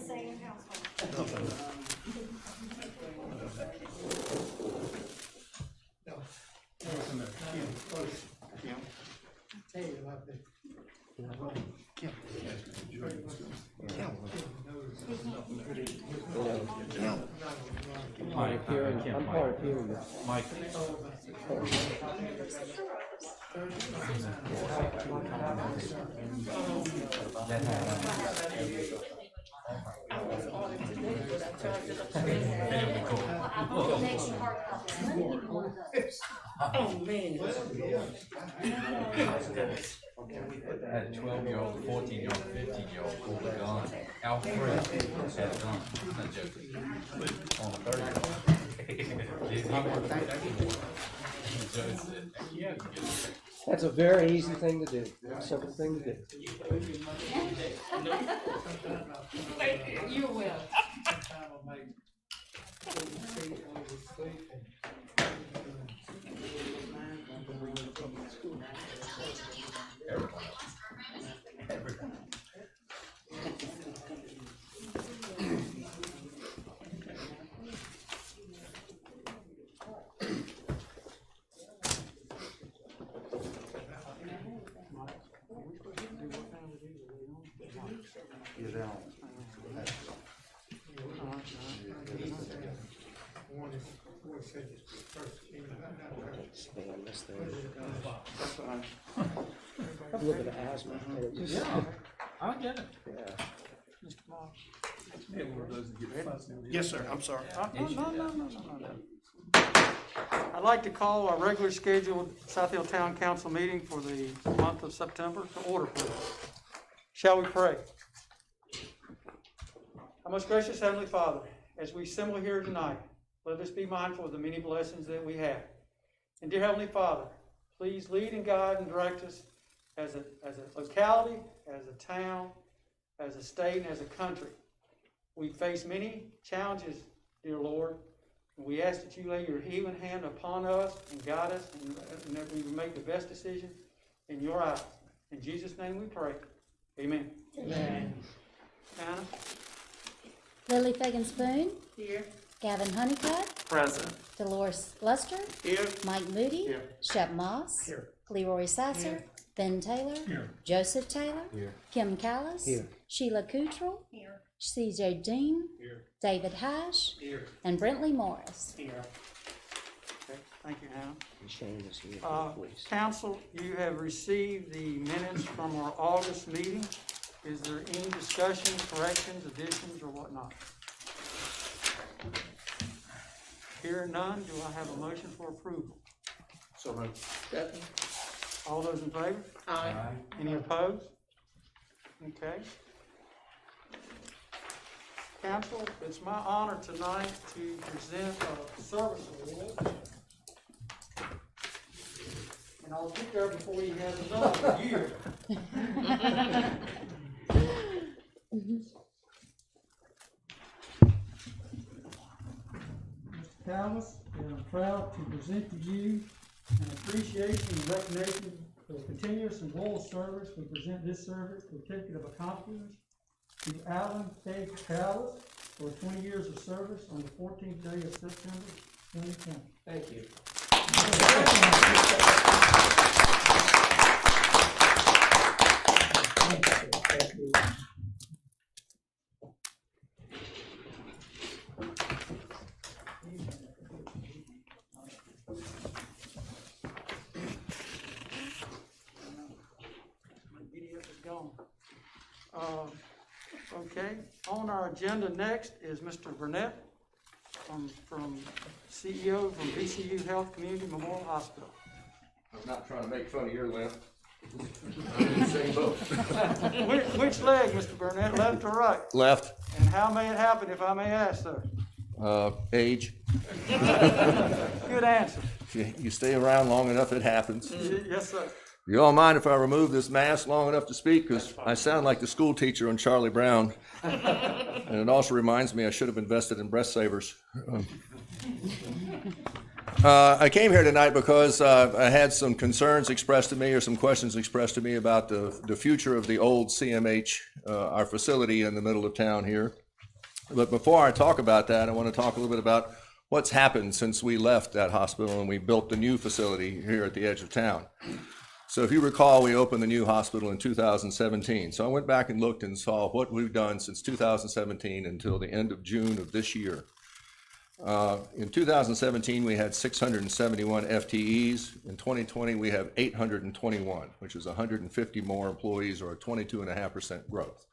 same household. I'm hard of hearing. Mike. Next hard copy. Let me get one of those. Oh, man. I had a 12-year-old, 14-year-old, 15-year-old pulled a gun. Al Fred had a gun. I'm not joking. On a 30-year-old. That's a very easy thing to do, simple thing to do. You're welcome. Man, this thing. I have a little bit of asthma. And it just, I get it. yeah. Yes, sir, I'm sorry. No. I'd like to call our regular scheduled South Hill Town Council meeting for the month of September to order, please. Shall we pray? Our most gracious Heavenly Father, as we assemble here tonight, let us be mindful of the many blessings that we have. And dear Heavenly Father, please lead and guide and direct us as a locality, as a town, as a state, and as a country. We face many challenges, dear Lord, and we ask that you lay your healing hand upon us and guide us, and that we make the best decision in your eyes. In Jesus' name we pray. Amen. Amen. Anna? Lily Fagan Spoon, Here. Gavin Honeycutt, Present. Dolores Luster, Here. Mike Moody, Here. Shep Moss, Here. Leroy Sasser, Ben Taylor, Here. Joseph Taylor, Here. Kim Callis, Here. Sheila Cottrell, Here. CJ Dean, Here. David Hash, Here. and Brentley Morris. Here. Okay, thank you, Hannah. Shane is here, please. Council, you have received the minutes from our August meeting. Is there any discussion, corrections, additions, or whatnot? Hearing none, do I have a motion for approval? So moved. All those in favor? Aye. Any opposed? Okay. Council, it's my honor tonight to present a service award. And I'll get there before you have another year. Mr. Calvis, I'm proud to present to you an appreciation and recognition for the continuous and loyal service. We present this service certificate of accomplishment to Alan K. Callis for 20 years of service on the 14th day of September 2020. Thank you. My PDF is gone. Okay, on our agenda next is Mr. Burnett from CEO from VCU Health Community Memorial Hospital. I'm not trying to make fun of your left. I'm in the same boat. Which leg, Mr. Burnett, left or right? Left, And how may it happen, if I may ask, sir? age. Good answer. If you stay around long enough, it happens. Yes, sir. You all mind if I remove this mask long enough to speak? Because I sound like the school teacher on Charlie Brown. And it also reminds me I should have invested in breast savers. I came here tonight because I had some concerns expressed to me or some questions expressed to me about the future of the old CMH, our facility in the middle of town here. But before I talk about that, I want to talk a little bit about what's happened since we left that hospital and we built the new facility here at the edge of town. So if you recall, we opened the new hospital in 2017. So I went back and looked and saw what we've done since 2017 until the end of June of this year. In 2017, we had 671 FTEs. In 2020, we have 821, which is 150 more employees, or a 22.5% growth.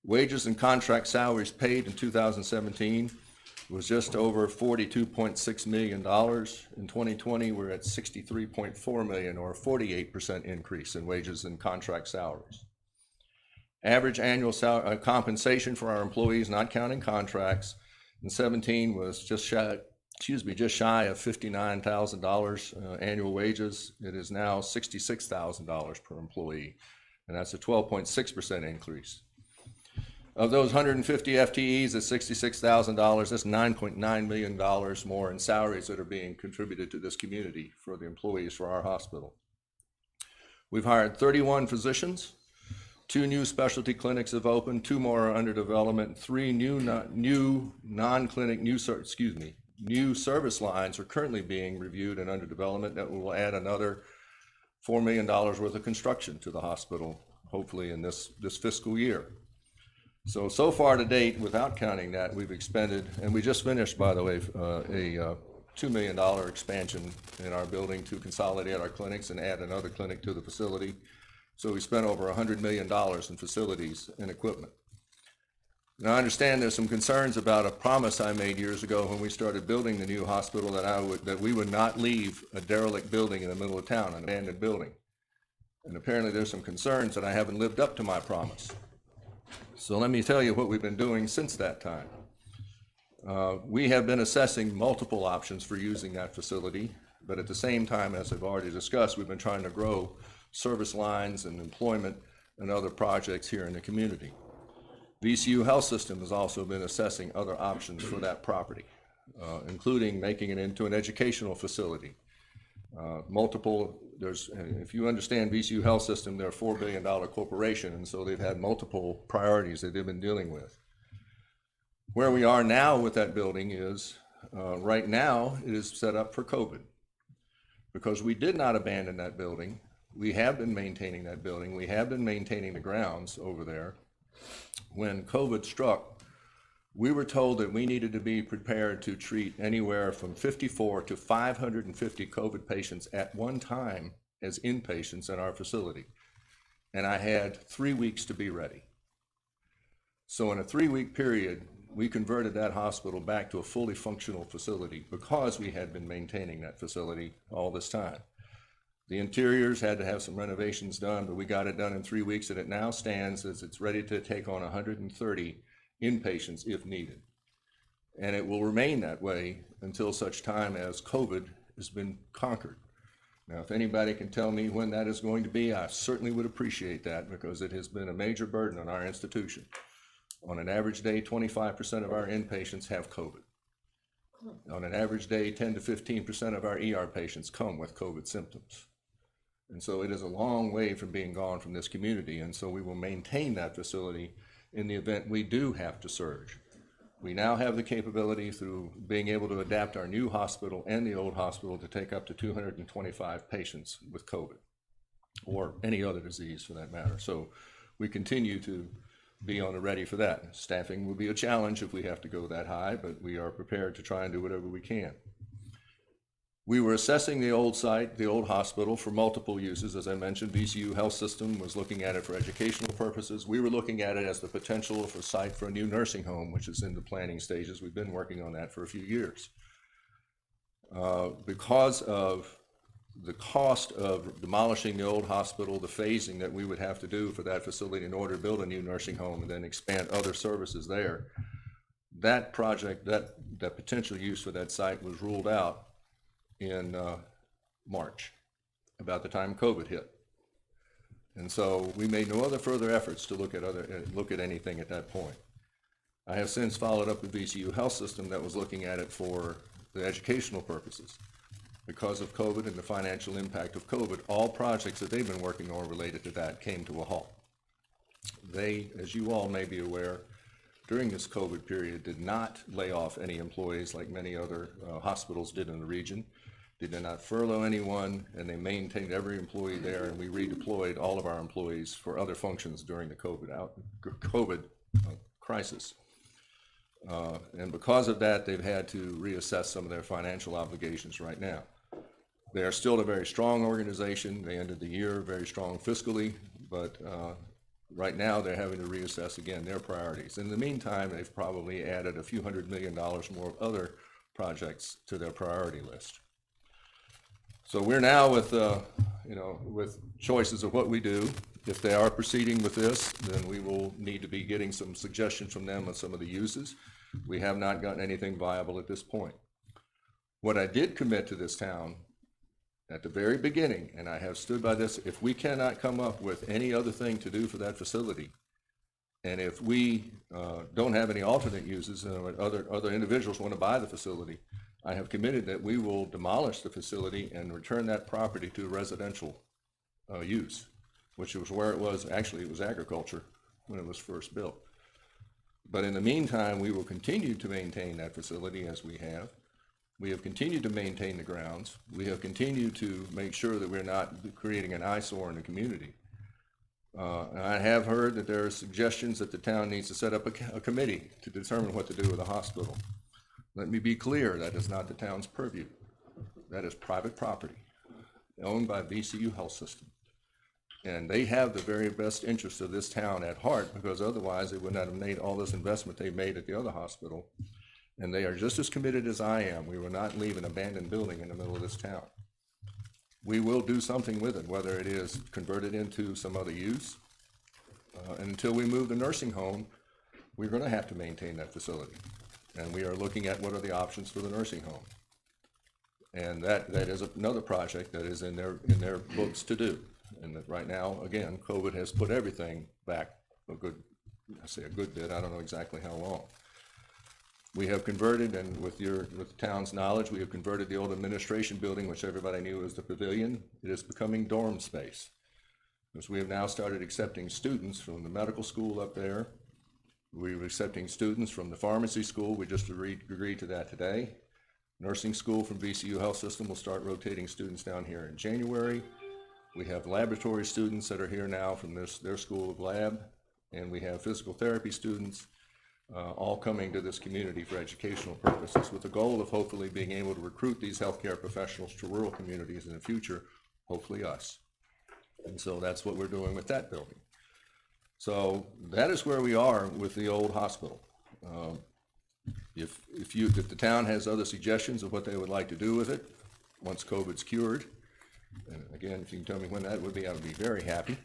Wages and contract salaries paid in 2017 was just over $42.6 million. In 2020, we're at $63.4 million, or a 48% increase in wages and contract salaries. Average annual compensation for our employees, not counting contracts, in 17 was just shy of $59,000 annual wages. It is now $66,000 per employee, and that's a 12.6% increase. Of those 150 FTEs at $66,000, that's $9.9 million more in salaries that are being contributed to this community for the employees for our hospital. We've hired 31 physicians. 2 new specialty clinics have opened, 2 more are under development, 3 new service lines are currently being reviewed and under development that will add another $4 million worth of construction to the hospital, hopefully in this fiscal year. So far to date, without counting that, we've expended, and we just finished, by the way, a $2 million expansion in our building to consolidate our clinics and add another clinic to the facility. So we spent over $100 million in facilities and equipment. Now, I understand there's some concerns about a promise I made years ago when we started building the new hospital that we would not leave a derelict building in the middle of town, an abandoned building. And apparently there's some concerns that I haven't lived up to my promise. So let me tell you what we've been doing since that time. We have been assessing multiple options for using that facility, but at the same time, as I've already discussed, we've been trying to grow service lines and employment and other projects here in the community. VCU Health System has also been assessing other options for that property, including making it into an educational facility. If you understand VCU Health System, they're a $4 billion corporation, and so they've had multiple priorities that they've been dealing with. Where we are now with that building is, right now, it is set up for COVID. Because we did not abandon that building, we have been maintaining that building, we have been maintaining the grounds over there. When COVID struck, we were told that we needed to be prepared to treat anywhere from 54 to 550 COVID patients at one time as inpatients in our facility. And I had 3 weeks to be ready. So in a 3-week period, we converted that hospital back to a fully functional facility because we had been maintaining that facility all this time. The interiors had to have some renovations done, but we got it done in 3 weeks, and it now stands as it's ready to take on 130 inpatients if needed. And it will remain that way until such time as COVID has been conquered. Now, if anybody can tell me when that is going to be, I certainly would appreciate that, because it has been a major burden on our institution. On an average day, 25% of our inpatients have COVID. On an average day, 10 to 15% of our ER patients come with COVID symptoms. And so it is a long way from being gone from this community, and so we will maintain that facility in the event we do have to surge. We now have the capability, through being able to adapt our new hospital and the old hospital, to take up to 225 patients with COVID, or any other disease for that matter. So we continue to be on the ready for that. Staffing will be a challenge if we have to go that high, but we are prepared to try and do whatever we can. We were assessing the old site, the old hospital, for multiple uses. As I mentioned, VCU Health System was looking at it for educational purposes. We were looking at it as the potential for site for a new nursing home, which is in the planning stages. We've been working on that for a few years. Because of the cost of demolishing the old hospital, the phasing that we would have to do for that facility in order to build a new nursing home and then expand other services there, that project, that potential use for that site was ruled out in March, about the time COVID hit. And so we made no other further efforts to look at anything at that point. I have since followed up with VCU Health System that was looking at it for the educational purposes. Because of COVID and the financial impact of COVID, all projects that they've been working on related to that came to a halt. They, as you all may be aware, during this COVID period, did not lay off any employees like many other hospitals did in the region. They did not furlough anyone, and they maintained every employee there, and we redeployed all of our employees for other functions during the COVID crisis. And because of that, they've had to reassess some of their financial obligations right now. They are still a very strong organization. They ended the year very strong fiscally, but right now they're having to reassess again their priorities. In the meantime, they've probably added a few $100 million more of other projects to their priority list. So we're now with, with choices of what we do. If they are proceeding with this, then we will need to be getting some suggestions from them on some of the uses. We have not gotten anything viable at this point. What I did commit to this town at the very beginning, and I have stood by this, if we cannot come up with any other thing to do for that facility, and if we don't have any alternate uses and other individuals want to buy the facility, I have committed that we will demolish the facility and return that property to residential use, which was where it was. Actually, it was agriculture when it was first built. But in the meantime, we will continue to maintain that facility as we have. We have continued to maintain the grounds. We have continued to make sure that we're not creating an eyesore in the community. And I have heard that there are suggestions that the town needs to set up a committee to determine what to do with the hospital. Let me be clear, that is not the town's purview. That is private property owned by VCU Health System. And they have the very best interest of this town at heart, because otherwise they would not have made all this investment they made at the other hospital. And they are just as committed as I am. We will not leave an abandoned building in the middle of this town. We will do something with it, whether it is converted into some other use. And until we move the nursing home, we're going to have to maintain that facility. And we are looking at what are the options for the nursing home. And that is another project that is in their books to do. And that right now, again, COVID has put everything back a good bit, I don't know exactly how long. We have converted, and with the town's knowledge, we have converted the old administration building, which everybody knew was the pavilion. It is becoming dorm space. Because we have now started accepting students from the medical school up there. We're accepting students from the pharmacy school. We just agreed to that today. Nursing school from VCU Health System will start rotating students down here in January. We have laboratory students that are here now from their school of lab, and we have physical therapy students all coming to this community for educational purposes, with the goal of hopefully being able to recruit these healthcare professionals to rural communities in the future, hopefully us. And so that's what we're doing with that building. So that is where we are with the old hospital. If the town has other suggestions of what they would like to do with it once COVID's cured, and again, if you can tell me when that would be, I would be very happy.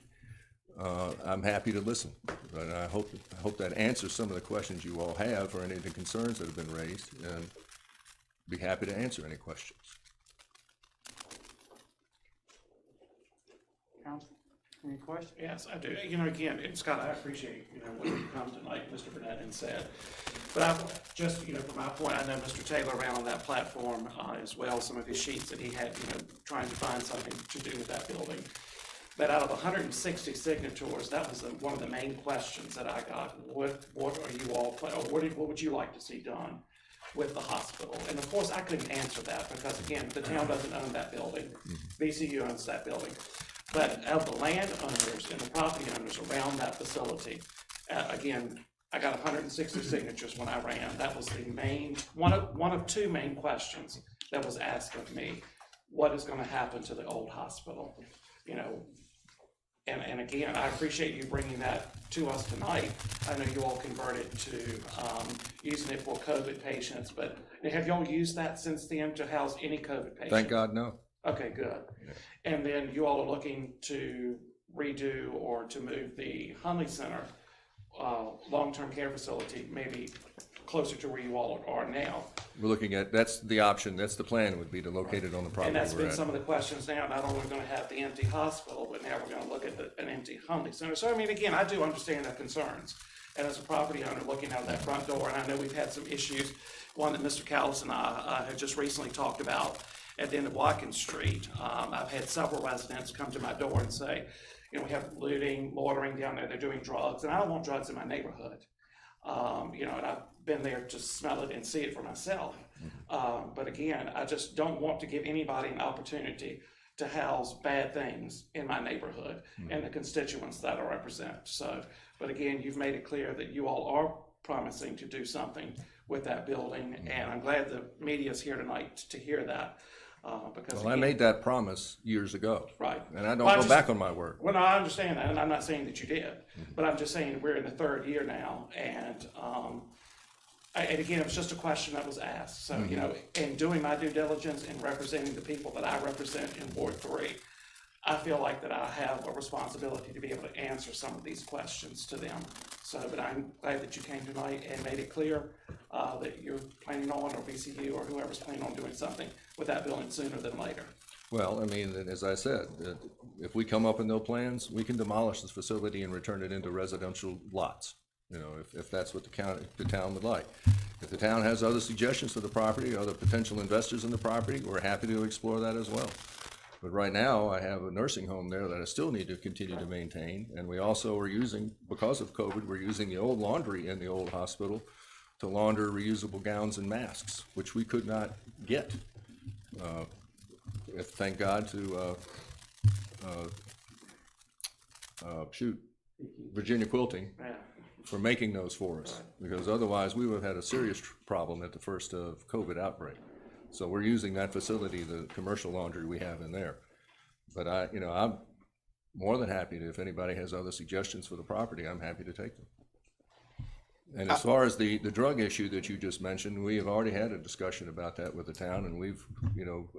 I'm happy to listen, but I hope that answers some of the questions you all have, or any of the concerns that have been raised, and be happy to answer any questions. Council, any questions? Yes, I do. Again, Scott, I appreciate, what you come tonight, Mr. Burnett, and said. But I just, from my point, I know Mr. Taylor ran on that platform as well, some of his sheets that he had, trying to find something to do with that building. But out of 160 signatures, that was one of the main questions that I got. What are you all, or what would you like to see done with the hospital? And of course, I couldn't answer that because, again, the town doesn't own that building. VCU owns that building. But of the landowners and the property owners around that facility, again, I got 160 signatures when I ran. That was the main, one of two main questions that was asked of me. What is going to happen to the old hospital? And again, I appreciate you bringing that to us tonight. I know you all converted to using it for COVID patients, but have y'all used that since then to house any COVID patients? Thank God, no. Okay, good. Yeah. And then you all are looking to redo or to move the Hunley Center long-term care facility maybe closer to where you all are now. We're looking at, that's the option, that's the plan, would be to locate it on the property. And that's been some of the questions now. Not only are we going to have the empty hospital, but now we're going to look at an empty Hunley Center. So, again, I do understand the concerns. And as a property owner looking out that front door, and I know we've had some issues, one that Mr. Callis and I have just recently talked about at the end of Watkins Street. I've had several residents come to my door and say, we have looting, loitering down there, they're doing drugs, and I don't want drugs in my neighborhood. you know, and I've been there to smell it and see it for myself. But again, I just don't want to give anybody an opportunity to house bad things in my neighborhood and the constituents that I represent. So, but again, you've made it clear that you all are promising to do something with that building, and I'm glad the media is here tonight to hear that. Because Well, I again, made that promise years ago. right. And I don't Well, go just- back on my word. Well, no, I understand that, and I'm not saying that you did, but I'm just saying we're in the third year now, and and again, it was just a question that was asked. So, you know, in doing my due diligence and representing the people that I represent in Ward 3, I feel like that I have a responsibility to be able to answer some of these questions to them. So, but I'm glad that you came tonight and made it clear that you're planning on, or VCU, or whoever's planning on doing something with that building sooner than later. Well, I mean, as I said, if we come up with no plans, we can demolish this facility and return it into residential lots. You know, if that's what the town would like. If the town has other suggestions for the property, other potential investors in the property, we're happy to explore that as well. But right now, I have a nursing home there that I still need to continue to maintain, and we also are using, because of COVID, we're using the old laundry in the old hospital to launder reusable gowns and masks, which we could not get. Thank God to, Virginia Quilting Yeah. for making those for us, because otherwise we would have had a serious problem at the first of COVID outbreak. So we're using that facility, the commercial laundry we have in there. But I'm more than happy to, if anybody has other suggestions for the property, I'm happy to take them. And as far as the drug issue that you just mentioned, we have already had a discussion about that with the town, and we've,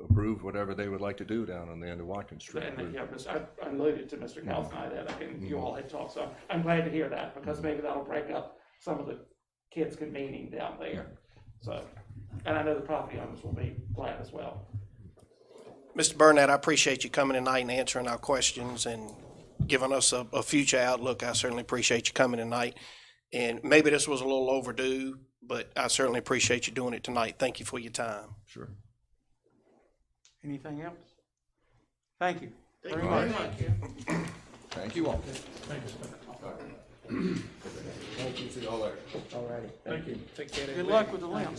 approved whatever they would like to do down on the end of Watkins Street. And, yeah, I alluded to Mr. Kelsey that I think you all had talked, so I'm glad to hear that, because maybe that'll break up some of the kids convening down there. So, and I know the property owners will be glad as well. Mr. Burnett, I appreciate you coming tonight and answering our questions and giving us a future outlook. I certainly appreciate you coming tonight. And maybe this was a little overdue, but I certainly appreciate you doing it tonight. Thank you for your time. Sure. Anything else? Thank you very you. much. Thank you all. Thank you. See you all later. All righty. Thank you. Take care. Good luck with the limb.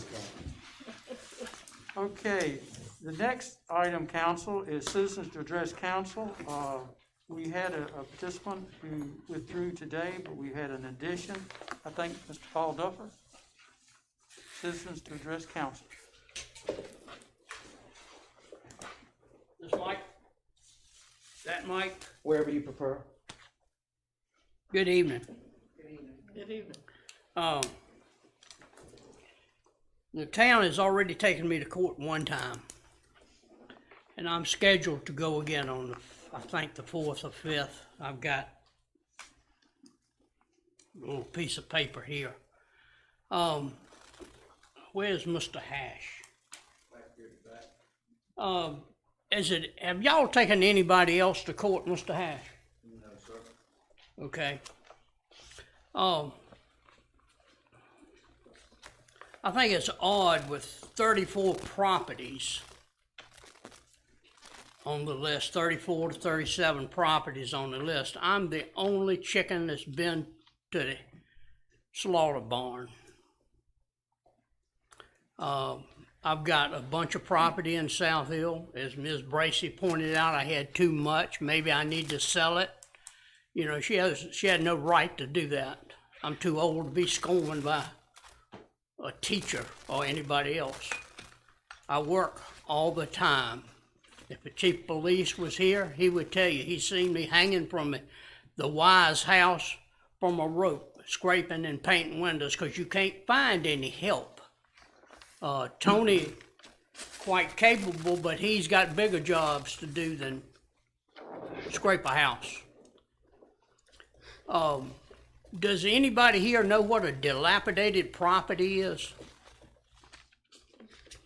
Okay, the next item, council, is citizens to address council. We had a participant who withdrew today, but we had an addition. I think Mr. Paul Duffer. Citizens to address council. This Mike? That Mike? Wherever you prefer. Good evening. Good evening. The town has already taken me to court one time, and I'm scheduled to go again on I think the 4th or 5th. I've got a little piece of paper here. Where's Mr. Hash? Have y'all taken anybody else to court, Mr. Hash? No, sir. Okay. I think it's odd with 34 properties on the list, 34 to 37 properties on the list. I'm the only chicken that's been to the slaughter barn. I've got a bunch of property in South Hill. As Ms. Bracy pointed out, I had too much. Maybe I need to sell it. You know, she had no right to do that. I'm too old to be scorned by a teacher or anybody else. I work all the time. If the chief of police was here, he would tell you he seen me hanging from the Wise house from a rope, scraping and painting windows, because you can't find any help. Tony, quite capable, but he's got bigger jobs to do than scrape a house. Does anybody here know what a dilapidated property is?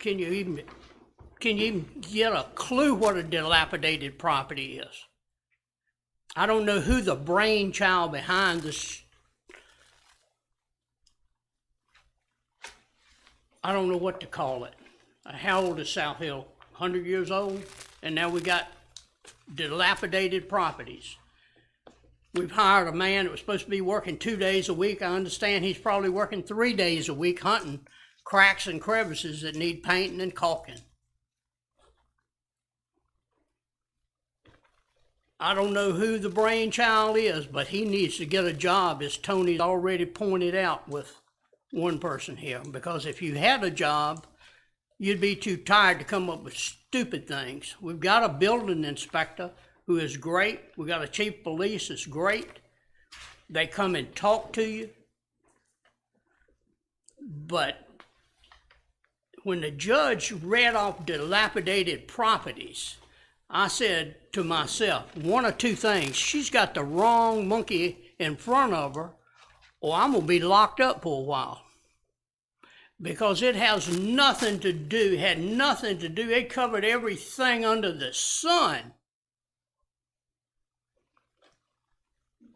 Can you even get a clue what a dilapidated property is? I don't know who the brainchild behind this. I don't know what to call it. How old is South Hill? 100 years old? And now we got dilapidated properties. We've hired a man that was supposed to be working 2 days a week. I understand he's probably working 3 days a week hunting cracks and crevices that need painting and caulking. I don't know who the brainchild is, but he needs to get a job, as Tony's already pointed out with one person here. Because if you had a job, you'd be too tired to come up with stupid things. We've got a building inspector who is great. We've got a chief of police that's great. They come and talk to you. But when the judge read off dilapidated properties, I said to myself, one of two things: she's got the wrong monkey in front of her, or I'm gonna be locked up for a while. Because it has nothing to do, had nothing to do, it covered everything under the sun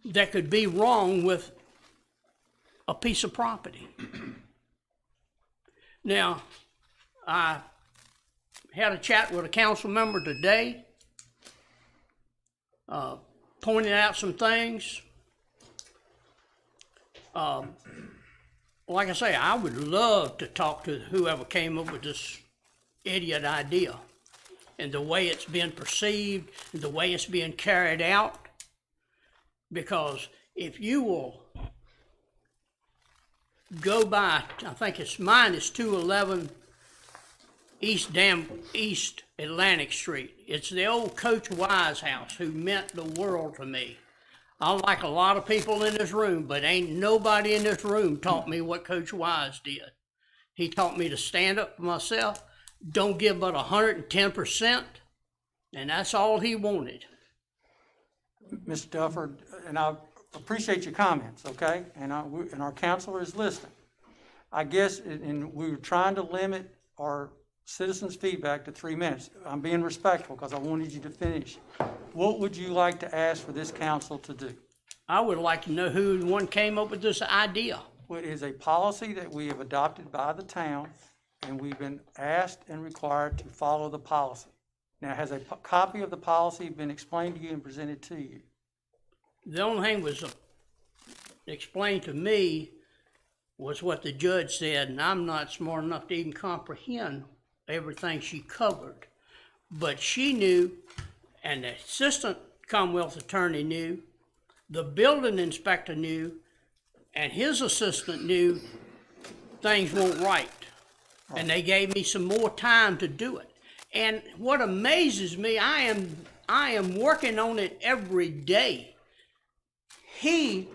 that could be wrong with a piece of property. Now, I had a chat with a council member today, pointing out some things. Like I say, I would love to talk to whoever came up with this idiot idea and the way it's being perceived and the way it's being carried out. Because if you will go by, I think mine is 211 East Atlantic Street. It's the old Coach Wise house who meant the world to me. I like a lot of people in this room, but ain't nobody in this room taught me what Coach Wise did. He taught me to stand up for myself, don't give but 110%, and that's all he wanted. Mr. Dufford, and I appreciate your comments, okay? And our counselor is listening. I guess, and we were trying to limit our citizens' feedback to 3 minutes. I'm being respectful because I wanted you to finish. What would you like to ask for this council to do? I would like to know who the one came up with this idea. Well, it is a policy that we have adopted by the town, and we've been asked and required to follow the policy. Now, has a copy of the policy been explained to you and presented to you? The only thing was explained to me was what the judge said, and I'm not smart enough to even comprehend everything she covered. But she knew, and the assistant Commonwealth attorney knew, the building inspector knew, and his assistant knew things weren't right. And they gave me some more time to do it. And what amazes me, I am working on it every day. He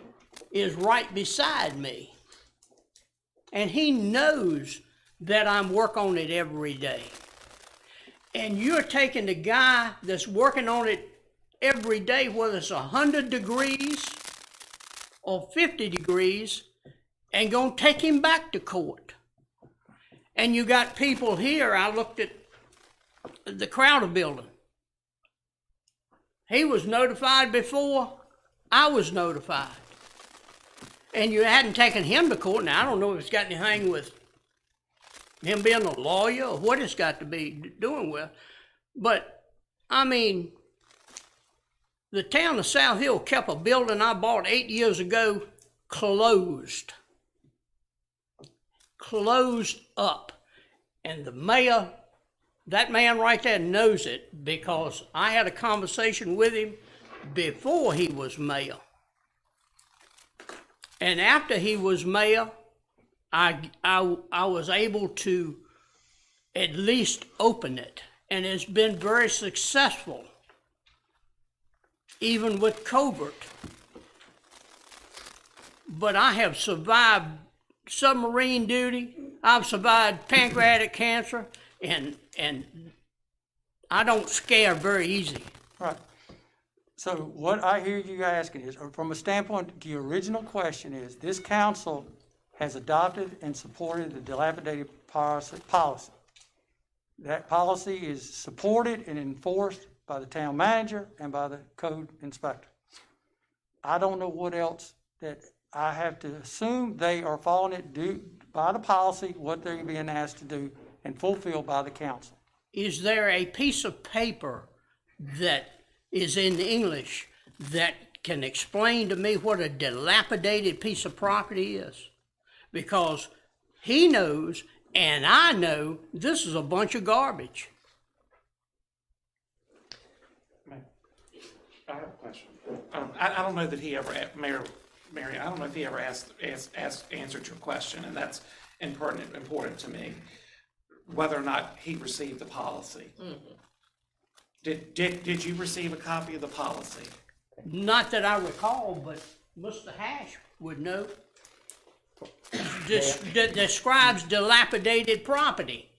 is right beside me. And he knows that I'm working on it every day. And you're taking the guy that's working on it every day, whether it's 100 degrees or 50 degrees, and gonna take him back to court. And you got people here, I looked at the Crowder building. He was notified before I was notified. And you hadn't taken him to court. Now, I don't know if it's got anything with him being a lawyer or what it's got to be doing with. But, I mean, the town of South Hill kept a building I bought 8 years ago closed. Closed up. And the mayor, that man right there knows it, because I had a conversation with him before he was mayor. And after he was mayor, I was able to at least open it. And it's been very successful, even with covert. But I have survived submarine duty, I've survived pancreatic cancer, and I don't scare very easy. Right. So what I hear you asking is, or from a standpoint, the original question is, this council has adopted and supported the dilapidated policy. That policy is supported and enforced by the town manager and by the code inspector. I don't know what else that I have to assume they are following it due by the policy, what they're being asked to do and fulfilled by the council. Is there a piece of paper that is in English that can explain to me what a dilapidated piece of property is. Because he knows, and I know, this is a bunch of garbage. I have a question. I don't know that he ever, Mary, I don't know if he ever answered your question, and that's important to me, whether or not he received the policy. Did you receive a copy of the policy? Not that I recall, but Mr. Hash would know. Describes dilapidated property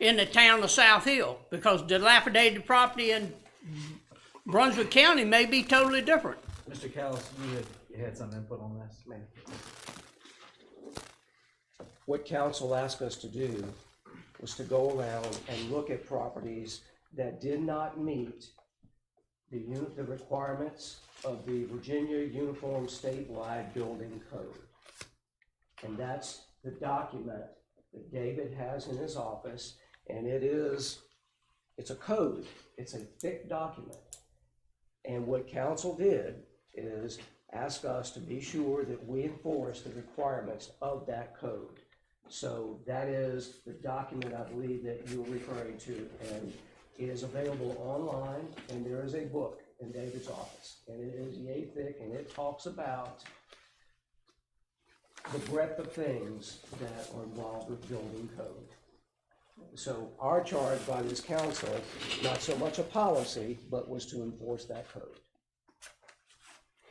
in the town of South Hill, because dilapidated property in Brunswick County may be totally different. Mr. Callis, you had some input on this? What council asked us to do was to go around and look at properties that did not meet the requirements of the Virginia Uniform Statewide Building Code. And that's the document that David has in his office, and it's a code. It's a thick document. And what council did is ask us to be sure that we enforce the requirements of that code. So that is the document I believe that you're referring to, and it is available online, and there is a book in David's office, and it is yay thick, and it talks about the breadth of things that are involved with building code. So our charge by this council, not so much a policy, but was to enforce that code.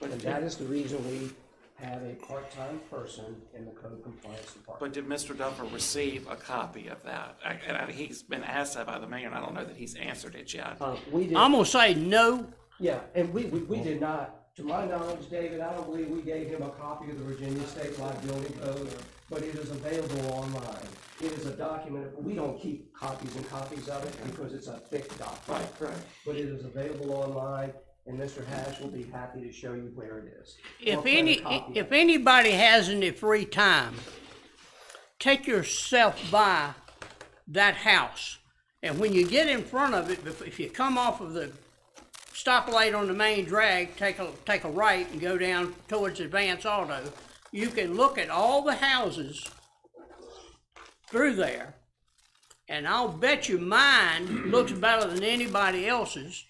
And that is the reason we have a part-time person in the code compliance department. But did Mr. Duffer receive a copy of that? He's been asked that by the mayor, and I don't know that he's answered it yet. We did, I'm gonna say no. yeah, and we did not, to my knowledge, David, I don't believe we gave him a copy of the Virginia Statewide Building Code, but it is available online. It is a document, we don't keep copies and copies of it because it's a thick document. Right. But it is available online, and Mr. Hash will be happy to show you where it is. Or If print a copy if of it. anybody has any free time, take yourself by that house. And when you get in front of it, if you come off of the stoplight on the main drag, take a right and go down towards Advance Auto, you can look at all the houses through there. And I'll bet you mine looks better than anybody else's.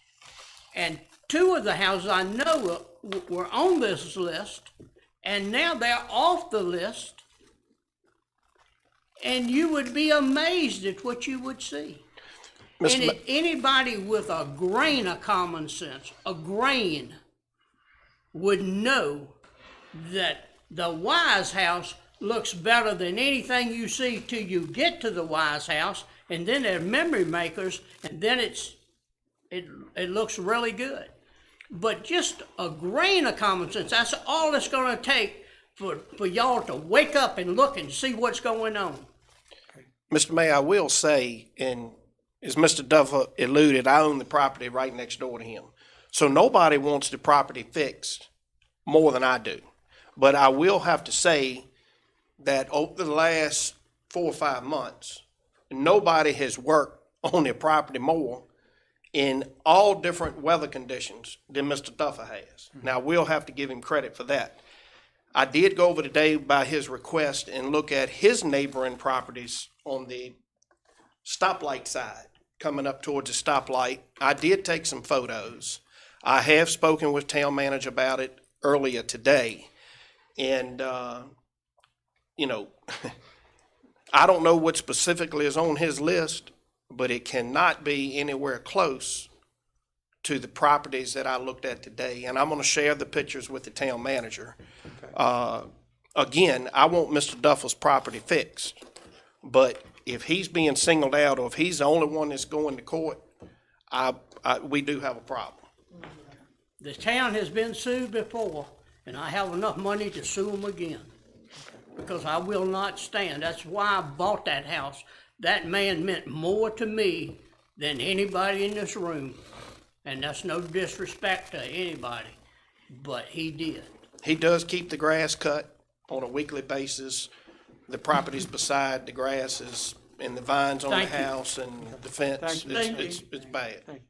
And two of the houses I know were on this list, and now they're off the list. And you would be amazed at what you would see. Anybody with a grain of common sense, a grain, would know that the Wise House looks better than anything you see till you get to the Wise House, and then they're memory makers, and then it looks really good. But just a grain of common sense, that's all it's gonna take for y'all to wake up and look and see what's going on. Mr. Mayor, I will say, and as Mr. Duffer alluded, I own the property right next door to him. So nobody wants the property fixed more than I do. But I will have to say that over the last 4 or 5 months, nobody has worked on their property more in all different weather conditions than Mr. Duffer has. Now, we'll have to give him credit for that. I did go over today by his request and look at his neighboring properties on the stoplight side, coming up towards the stoplight. I did take some photos. I have spoken with town manager about it earlier today. And, I don't know what specifically is on his list, but it cannot be anywhere close to the properties that I looked at today. And I'm going to share the pictures with the town manager. Again, I want Mr. Duffer's property fixed, but if he's being singled out, or if he's the only one that's going to court, we do have a problem. The town has been sued before, and I have enough money to sue them again. Because I will not stand. That's why I bought that house. That man meant more to me than anybody in this room. And that's no disrespect to anybody, but he did. He does keep the grass cut on a weekly basis. The properties beside the grass is, and the vines on the Thank you. house and the fence, Thank you. it's bad. Thank you.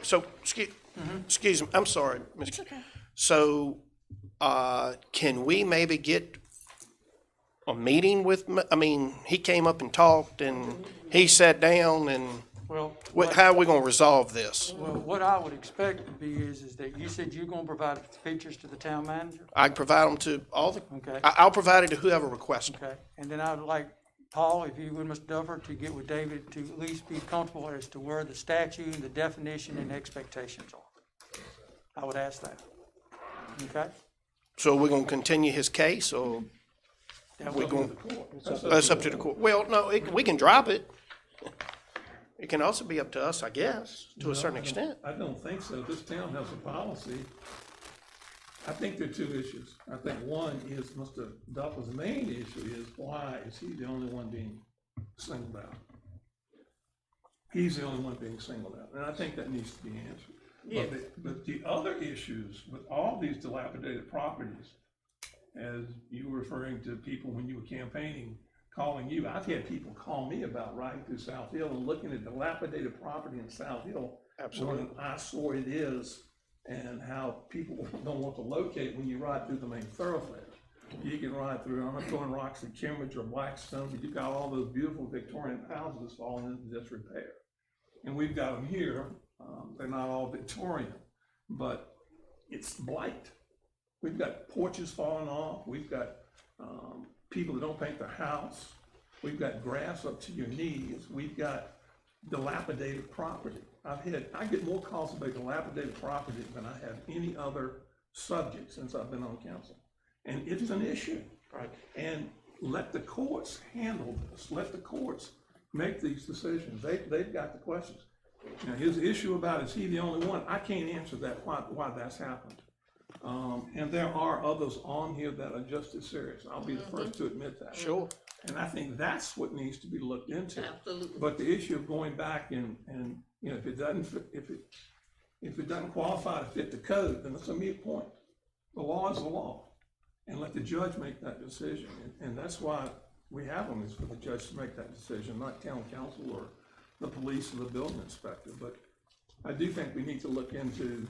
So, excuse me, I'm sorry, Ms. So, can we maybe get a meeting with, I mean, he came up and talked and he sat down and Well, how are we gonna resolve this? well, what I would expect to be is that you said you're gonna provide pictures to the town manager? I can provide them to all the, Okay. I'll provide it to whoever requests them. Okay, and then I would like Paul, if you would, Mr. Duffer, to get with David to at least be comfortable as to where the statute, the definition, and expectations are. I would ask that. Okay? So we're gonna continue his case, or we're going, that's up to the court? Well, no, we can drop it. It can also be up to us, I guess, to a certain extent. I don't think so. This town has a policy. I think there are two issues. I think one is Mr. Duffer's main issue is why is he the only one being singled out? He's the only one being singled out, and I think that needs to be answered. But the other issues with all these dilapidated properties, as you were referring to people when you were campaigning, calling you, I've had people call me about riding through South Hill and looking at dilapidated property in South Hill. Absolutely. What an eyesore it is, and how people don't want to locate when you ride through the main thoroughfare. You can ride through, I'm not throwing rocks at Cambridge or Blackstone, but you've got all those beautiful Victorian houses falling into disrepair. And we've got them here, they're not all Victorian, but it's blight. We've got porches falling off, we've got people that don't paint their house, we've got grass up to your knees, we've got dilapidated property. I get more calls about dilapidated property than I have any other subject since I've been on council. And it's an issue. Right. And let the courts handle this. Let the courts make these decisions. They've got the questions. Now, his issue about is he the only one? I can't answer that, why that's happened. And there are others on here that are just as serious. I'll be the first to admit that. Sure. And I think that's what needs to be looked into. Absolutely. But the issue of going back and you know, if it doesn't qualify to fit the code, then it's a moot point. The law is the law, and let the judge make that decision. And that's why we have them, is for the judge to make that decision, not town council or the police or the building inspector. But I do think we need to look into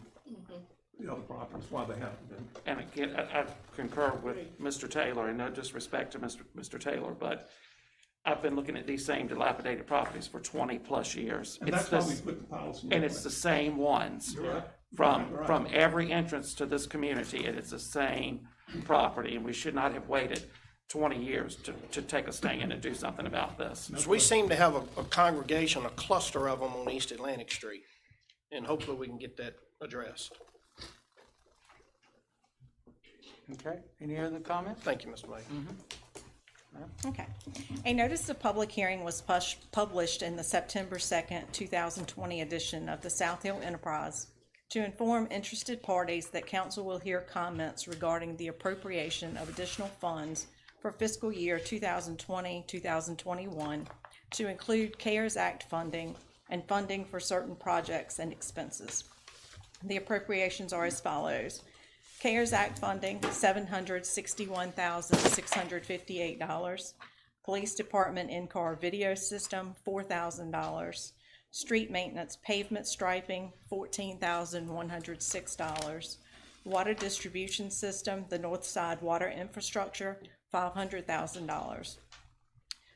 the other properties, why they haven't been. And again, I concur with Mr. Taylor, and no disrespect to Mr. Taylor, but I've been looking at these same dilapidated properties for 20-plus years. And that's why we put the policy in And it's place. the same ones. You're right. From every entrance to this community, and it's the same property, and we should not have waited 20 years to take a stand and do something about this. So we seem to have a congregation, a cluster of them on East Atlantic Street, and hopefully we can get that addressed. Okay, any other comments? Thank you, Mr. Mayor. Okay. A notice of public hearing was published in the September 2nd, 2020 edition of the South Hill Enterprise to inform interested parties that council will hear comments regarding the appropriation of additional funds for fiscal year 2020-2021 to include CARES Act funding and funding for certain projects and expenses. The appropriations are as follows. CARES Act funding, $761,658. Police Department in-car video system, $4,000. Street maintenance pavement striping, $14,106. Water distribution system, the North Side Water Infrastructure, $500,000.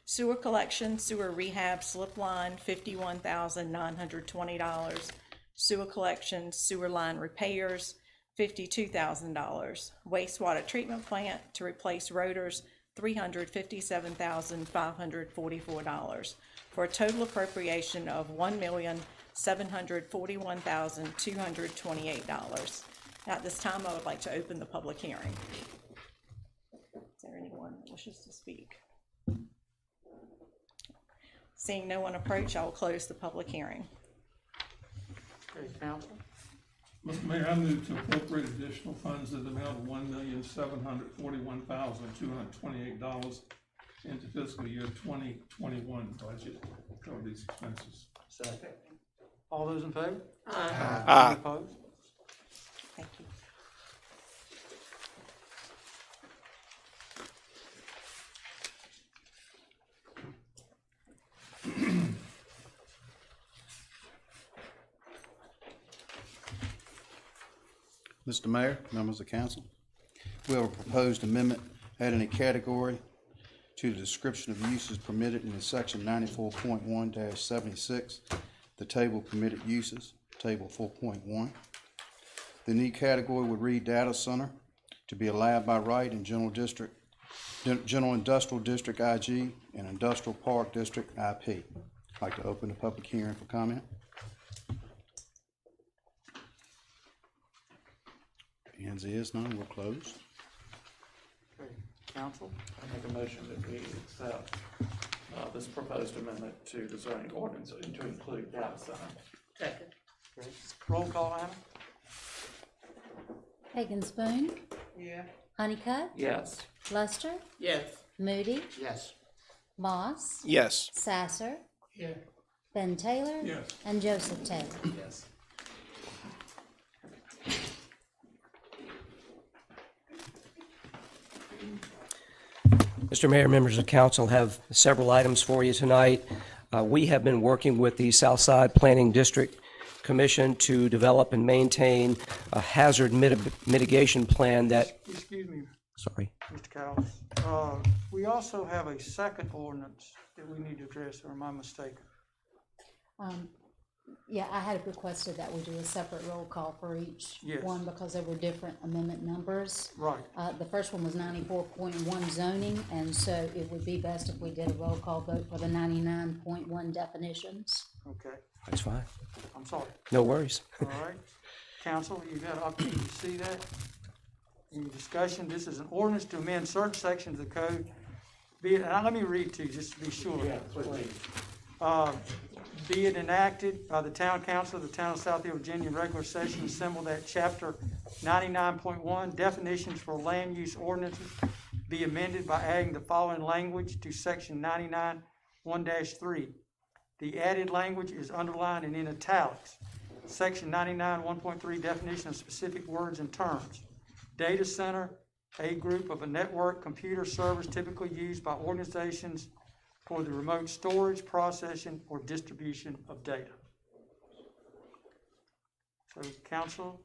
Sewer collection, sewer rehab slip line, $51,920. Sewer collection, sewer line repairs, $52,000. Wastewater treatment plant to replace rotors, $357,544, for a total appropriation of $1,741,228. At this time, I would like to open the public hearing. Is there anyone that wishes to speak? Seeing no one approach, I will close the public hearing. Okay, council? Mr. Mayor, I move to appropriate additional funds in the amount of $1,741,228 into fiscal year 2021 budget to cover these expenses. Second. All those in favor? Aye. Any opposed? Thank you. Mr. Mayor, members of council, we have a proposed amendment adding a category to the description of uses permitted in section 94.1-76, the table permitted uses, table 4.1. The new category would read data center to be allowed by right in general industrial district IG and industrial park district IP. I'd like to open the public hearing for comment. Hands is none, we're closed. Okay, council? I make a motion that we accept this proposed amendment to the zoning ordinance and to include data center. Second. Okay, roll call, Anna? Hagan Spoon, Yeah. Honeycutt, Yes. Lester, Yes. Moody, Yes. Moss, Yes. Sasser, Yeah. Ben Taylor, Yes. and Joseph Taylor. Yes. Mr. Mayor, members of council, have several items for you tonight. We have been working with the Southside Planning District Commission to develop and maintain a hazard mitigation plan that, Excuse me, sorry, Mr. Cowles. We also have a second ordinance that we need to address, or am I mistaken? Yeah, I had requested that we do a separate roll call for each Yes. one because there were different amendment numbers. Right. The first one was 94.1 zoning, and so it would be best if we did a roll call vote for the 99.1 definitions. Okay, that's fine. I'm sorry. No worries. All right. Council, you've had an opportunity to see that. Any discussion? This is an ordinance to amend certain sections of the code. Be it, and let me read to you just to be sure. Be it enacted by the town council of the town of South Hill, Virginia, in regular session assembled at chapter 99.1, definitions for land use ordinances, be amended by adding the following language to section 99.1-3. The added language is underlined and in italics. Section 99, 1.3, definition of specific words and terms. Data center, a group of a network computer servers typically used by organizations for the remote storage, processing, or distribution of data. So, council,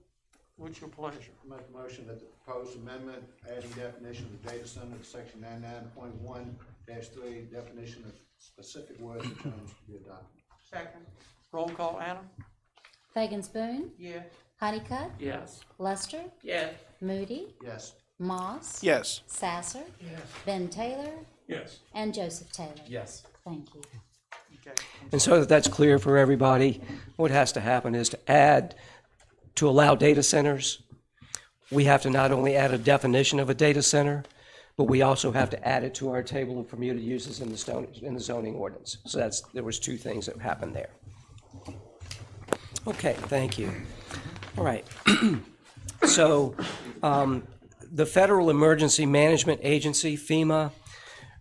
what's your pleasure? Make a motion that the proposed amendment adding definition of data center to section 99.1-3, definition of specific words and terms to be adopted. Second. Roll call, Anna? Hagan Spoon, Yeah. Honeycutt, Yes. Lester, Yes. Moody, Yes. Moss, Yes. Sasser, Yes. Ben Taylor, Yes. and Joseph Taylor. Yes. Thank you. Okay. And so that that's clear for everybody, what has to happen is to allow data centers, we have to not only add a definition of a data center, but we also have to add it to our table of permitted uses in the zoning ordinance. So there was two things that happened there. Okay, thank you. All right. So the Federal Emergency Management Agency, FEMA,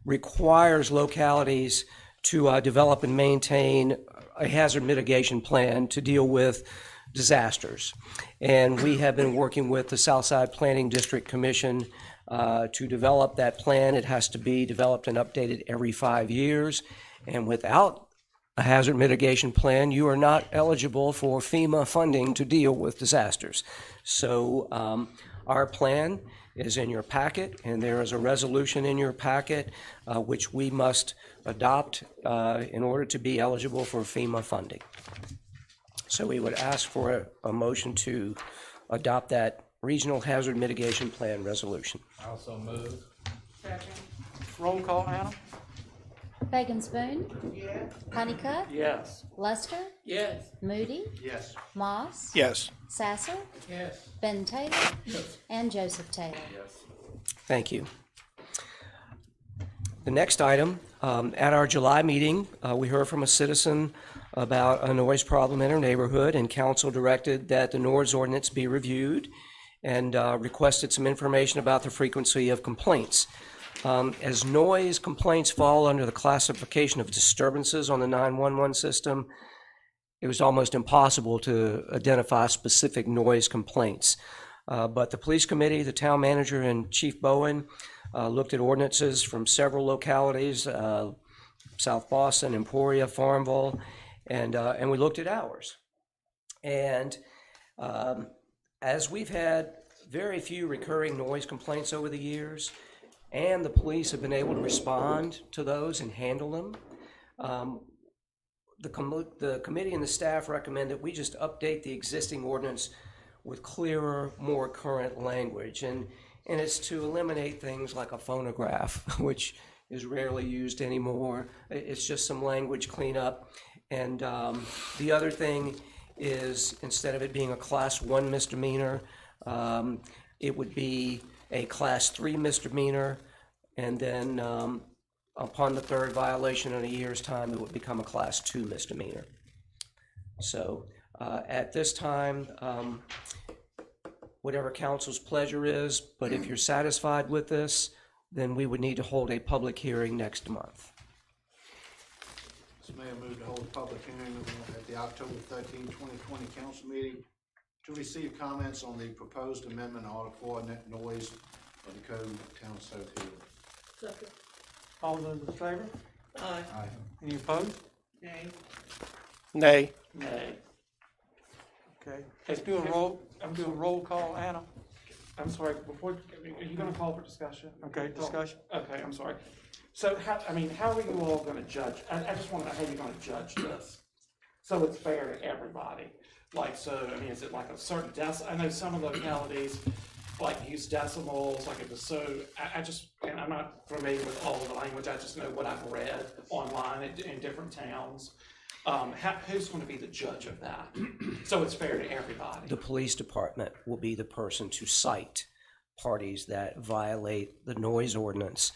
requires localities to develop and maintain a hazard mitigation plan to deal with disasters. And we have been working with the Southside Planning District Commission to develop that plan. It has to be developed and updated every 5 years. And without a hazard mitigation plan, you are not eligible for FEMA funding to deal with disasters. So our plan is in your packet, and there is a resolution in your packet which we must adopt in order to be eligible for FEMA funding. So we would ask for a motion to adopt that Regional Hazard Mitigation Plan resolution. Also move. Roll call, Anna? Hagan Spoon, Honeycutt, Yes. Lester, Yes. Moody, Yes. Moss, Yes. Sasser, Yes. Ben Taylor, and Joseph Taylor. Thank you. The next item, at our July meeting, we heard from a citizen about a noise problem in her neighborhood, and council directed that the noise ordinance be reviewed and requested some information about the frequency of complaints. As noise complaints fall under the classification of disturbances on the 911 system, it was almost impossible to identify specific noise complaints. But the police committee, the town manager, and Chief Bowen looked at ordinances from several localities, South Boston, Emporia, Farmville, and we looked at ours. And as we've had very few recurring noise complaints over the years, and the police have been able to respond to those and handle them, the committee and the staff recommend that we just update the existing ordinance with clearer, more current language. And it's to eliminate things like a phonograph, which is rarely used anymore. It's just some language cleanup. And the other thing is, instead of it being a Class 1 misdemeanor, it would be a Class 3 misdemeanor, and then upon the third violation in a year's time, it would become a Class 2 misdemeanor. So at this time, whatever council's pleasure is, but if you're satisfied with this, then we would need to hold a public hearing next month. Mr. Mayor, move to hold a public hearing at the October 13, 2020 council meeting to receive comments on the proposed amendment to Article 4 net noise of the code of Town of South Hill. All those in favor? Aye. Any opposed? Nay. Nay. Nay. Okay, I'm doing roll call, Anna. I'm sorry, before, are you gonna call for discussion? Okay, discussion. Okay, I'm sorry. So how are you all gonna judge? I just wanna know how you're gonna judge this, so it's fair to everybody. Like, so, I mean, is it like a certain I know some of the localities, like, use decimals, like, if it's so, and I'm not familiar with all of the language, I just know what I've read online in different towns. Who's gonna be the judge of that? So it's fair to everybody. The police department will be the person to cite parties that violate the noise ordinance.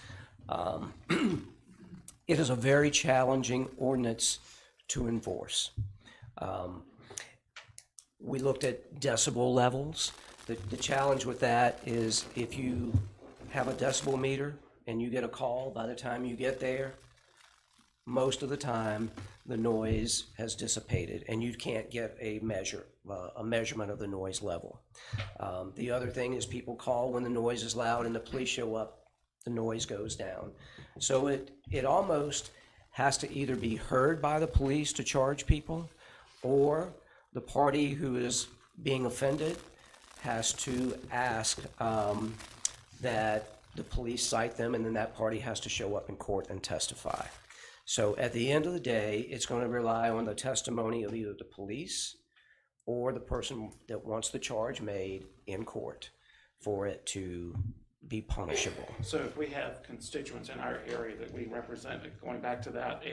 It is a very challenging ordinance to enforce. We looked at decibel levels. The challenge with that is if you have a decibel meter and you get a call, by the time you get there, most of the time, the noise has dissipated and you can't get a measurement of the noise level. The other thing is people call when the noise is loud and the police show up, the noise goes down. So it almost has to either be heard by the police to charge people, or the party who is being offended has to ask that the police cite them, and then that party has to show up in court and testify. So at the end of the day, it's going to rely on the testimony of either the police or the person that wants the charge made in court for it to be punishable. So if we have constituents in our area that we represent, going back to that,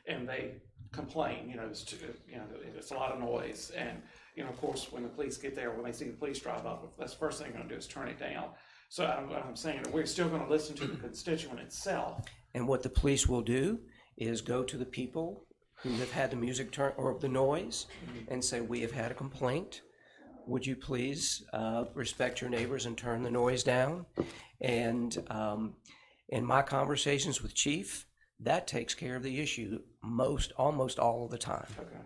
and they complain, it's a lot of noise, and, of course, when the police get there, when they see the police drive up, that's the first thing they're gonna do is turn it down. So I'm saying that we're still gonna listen to the constituent itself. And what the police will do is go to the people who have had the music turn or the noise and say, we have had a complaint. Would you please respect your neighbors and turn the noise down? And in my conversations with Chief, that takes care of the issue almost all of the time. Okay.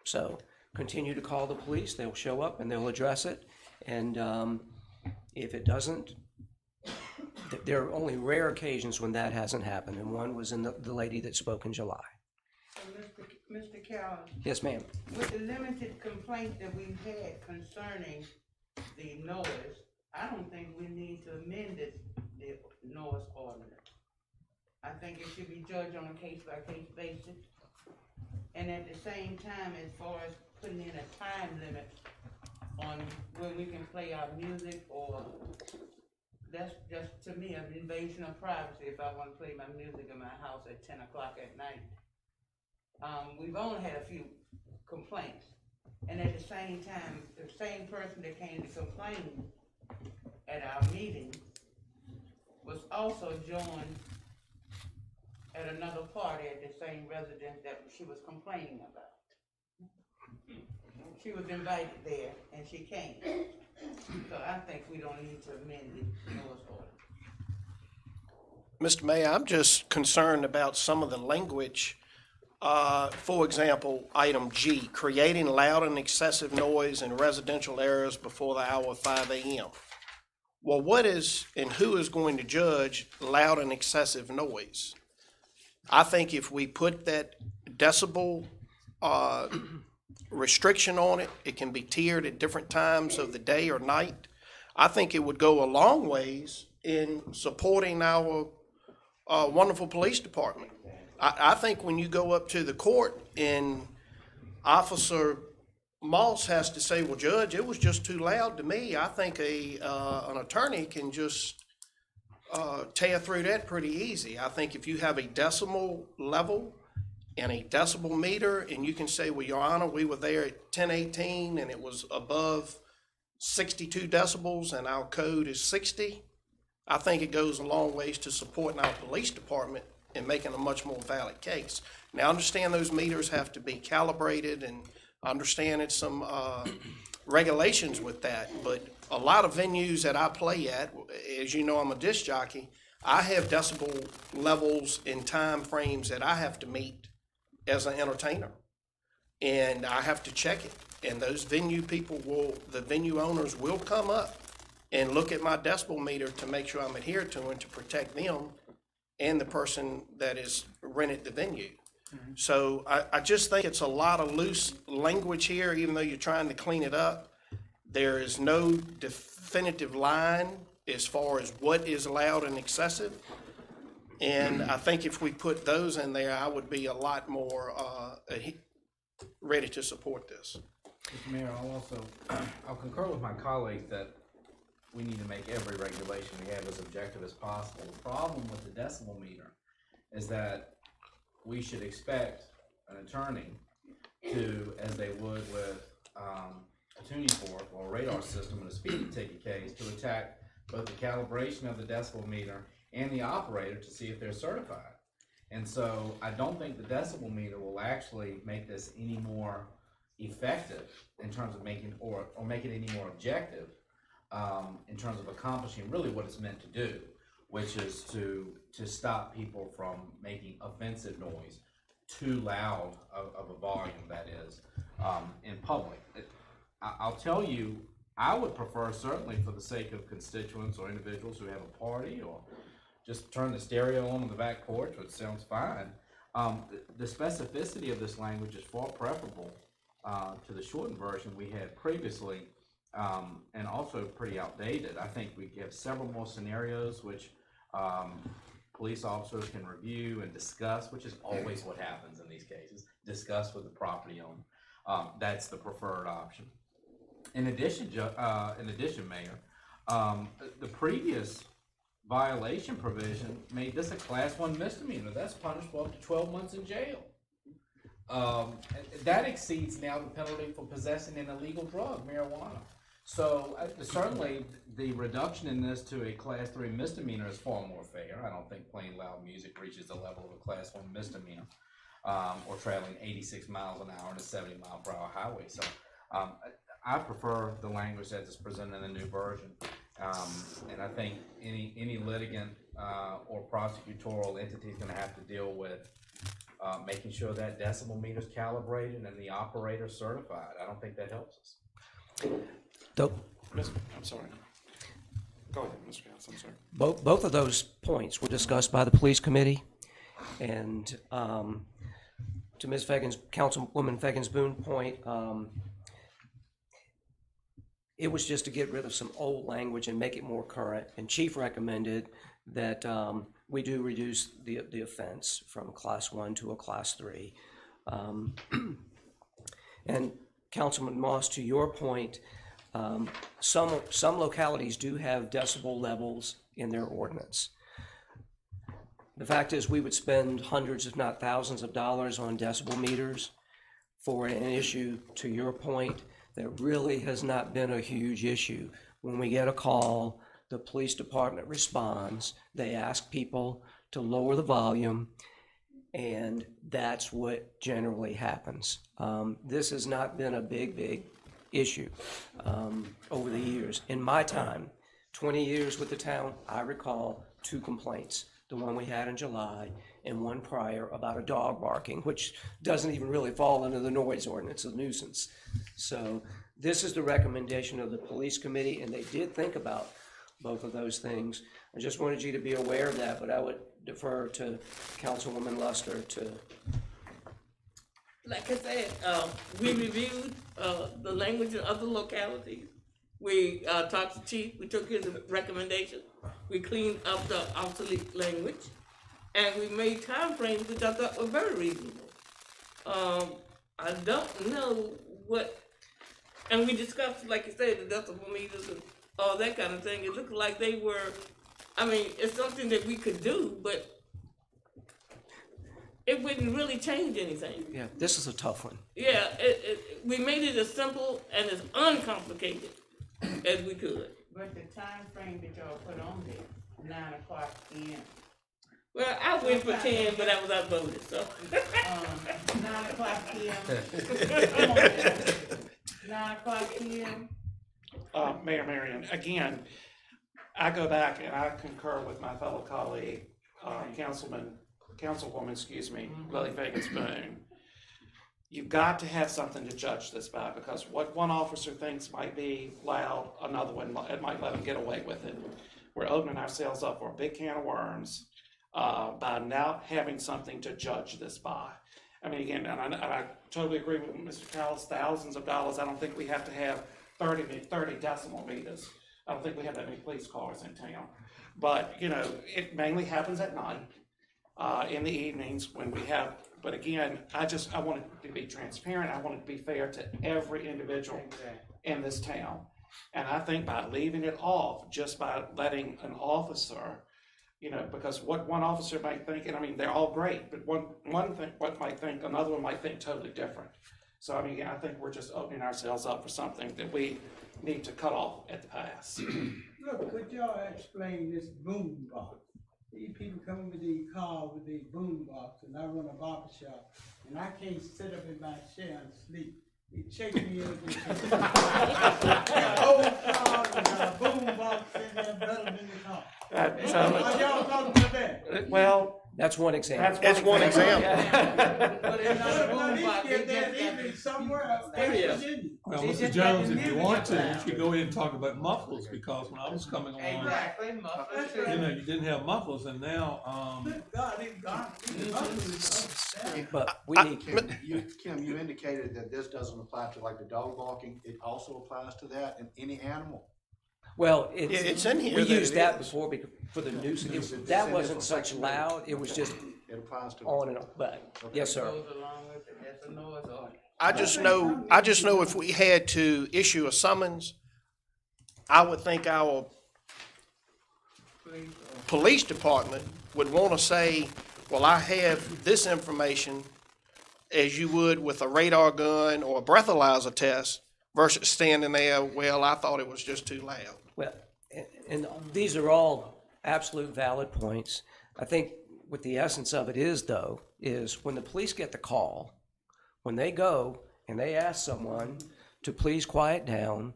So continue to call the police, they'll show up and they'll address it. And if it doesn't, there are only rare occasions when that hasn't happened, and one was in the lady that spoke in July. Mr. Carroll, Yes, ma'am. with the limited complaints that we've had concerning the noise, I don't think we need to amend the noise ordinance. I think it should be judged on a case-by-case basis. And at the same time, as far as putting in a time limit on when we can play our music, or that's just, to me, an invasion of privacy if I want to play my music in my house at 10 o'clock at night. We've only had a few complaints, and at the same time, the same person that came to complain at our meeting was also joined at another party at the same residence that she was complaining about. She was invited there, and she came. So I think we don't need to amend the noise order. Mr. Mayor, I'm just concerned about some of the language. For example, item G, creating loud and excessive noise in residential areas before the hour of 5 a.m. Well, what is and who is going to judge loud and excessive noise? I think if we put that decibel restriction on it. It can be tiered at different times of the day or night. I think it would go a long ways in supporting our wonderful police department. I think when you go up to the court and Officer Moss has to say, well, Judge, it was just too loud to me. I think an attorney can just tear through that pretty easy. I think if you have a decimal level and a decibel meter, and you can say, well, Your Honor, we were there at 1018 and it was above 62 decibels and our code is 60, I think it goes a long ways to supporting our police department and making a much more valid case. Now, I understand those meters have to be calibrated, and I understand it's some regulations with that, but a lot of venues that I play at, as you know, I'm a disc jockey, I have decibel levels and time frames that I have to meet as an entertainer, and I have to check it. And those venue people the venue owners will come up and look at my decibel meter to make sure I'm adhered to and to protect them and the person that is rented the venue. So I just think it's a lot of loose language here, even though you're trying to clean it up. There is no definitive line as far as what is allowed and excessive. And I think if we put those in there, I would be a lot more ready to support this. Mr. Mayor, I'll concur with my colleague that we need to make every regulation we have as objective as possible. The problem with the decibel meter is that we should expect an attorney to, as they would with a tuning fork or a radar system in a speeding ticket case, to attack both the calibration of the decibel meter and the operator to see if they're certified. And so I don't think the decibel meter will actually make this any more effective in terms of making, or make it any more objective in terms of accomplishing really what it's meant to do, which is to stop people from making offensive noise too loud of a volume, that is, in public. I'll tell you, I would prefer, certainly for the sake of constituents or individuals who have a party, or just turn the stereo on the back porch, which sounds fine. The specificity of this language is far preferable to the shortened version we had previously, and also pretty outdated. I think we have several more scenarios which police officers can review and discuss, which is always what happens in these cases, discuss with the property owner. That's the preferred option. In addition, Mayor, the previous violation provision made this a Class 1 misdemeanor. That's punishable up to 12 months in jail. That exceeds now the penalty for possessing an illegal drug, marijuana. So certainly the reduction in this to a Class 3 misdemeanor is far more fair. I don't think playing loud music reaches the level of a Class 1 misdemeanor, or traveling 86 miles an hour on a 70-mile-per-hour highway. So I prefer the language that is presented in the new version. And I think any litigant or prosecutorial entity is going to have to deal with making sure that decibel meter is calibrated and the operator certified. I don't think that helps us. I'm sorry. Go ahead, Mr. Gans, I'm sorry. Both of those points were discussed by the police committee, and to Ms. Feggins, Councilwoman Feggins Boone point, it was just to get rid of some old language and make it more current. And Chief recommended that we do reduce the offense from a Class 1 to a Class 3. And Councilman Moss, to your point, some localities do have decibel levels in their ordinance. The fact is, we would spend hundreds, if not thousands of dollars on decibel meters for an issue, to your point, that really has not been a huge issue. When we get a call, the police department responds, they ask people to lower the volume, and that's what generally happens. This has not been a big issue over the years. In my time, 20 years with the town, I recall 2 complaints. The one we had in July and one prior about a dog barking, which doesn't even really fall under the noise ordinance, a nuisance. So this is the recommendation of the police committee, and they did think about both of those things. I just wanted you to be aware of that, but I would defer to Councilwoman Luster to. like I said, we reviewed, the language in other localities. We, talked to chief, we took his recommendation, we cleaned up the obsolete language, and we made timeframes which I thought were very reasonable. I don't know what, and we discussed, like you said, the decibel meters and all that kind of thing. It looked like they were, I mean, it's something that we could do, but it wouldn't really change anything. Yeah, this is a tough one. Yeah, we made it as simple and as uncomplicated as we could. But the time frame that y'all put on there, 9 o'clock p.m. Well, I went for 10, but I was outvoted, so. 9 o'clock p.m. 9 o'clock p.m. Mayor Marion, again, I go back and I concur with my fellow colleague, Councilwoman, Lily Fagan Spoon. You've got to have something to judge this by, because what one officer thinks might be loud, another one, it might let them get away with it. We're opening ourselves up for a big can of worms, by not having something to judge this by. I mean, again, and I totally agree with Mr. Cowles, thousands of dollars. I don't think we have to have 30 decimal meters. I don't think we have that many police cars in town. But, you know, it mainly happens at night, in the evenings when we have, but again, I want it to be transparent. I want it to be fair to every individual in this town. And I think by leaving it off, just by letting an officer, you know, because what one officer might think, and I mean, they're all great, but one thing, what might think, another one might think totally different. So I mean, I think we're just opening ourselves up for something that we need to cut off at the pass. Look, could y'all explain this boom box? These people come with these cars with these boom box, and I run a barber shop, and I can't sit up in my chair and sleep. They chase me in with old car and a boom box in there better than the car. Are y'all talking about that? Well, that's one example. That's one example. But it's not a boom box, they just got somewhere else. Well, Mr. Jones, if you want to, you should go ahead and talk about mufflers, because when I was coming along, exactly, mufflers. you know, you didn't have mufflers, and now, But we need, Kim, you indicated that this doesn't apply to like the dog walking. It also applies to that and any animal. well, It's in here we that used it that is. before for the nuisance. That wasn't such loud, it was just It applies to. on and off, but, yes, sir. Goes along with it, that's a noise ordinance. I just know if we had to issue a summons, I would think our police department would want to say, well, I have this information, as you would with a radar gun or a breathalyzer test, versus standing there, well, I thought it was just too loud. Well, and these are all absolute valid points. I think what the essence of it is, though, is when the police get the call, when they go and they ask someone to please quiet down,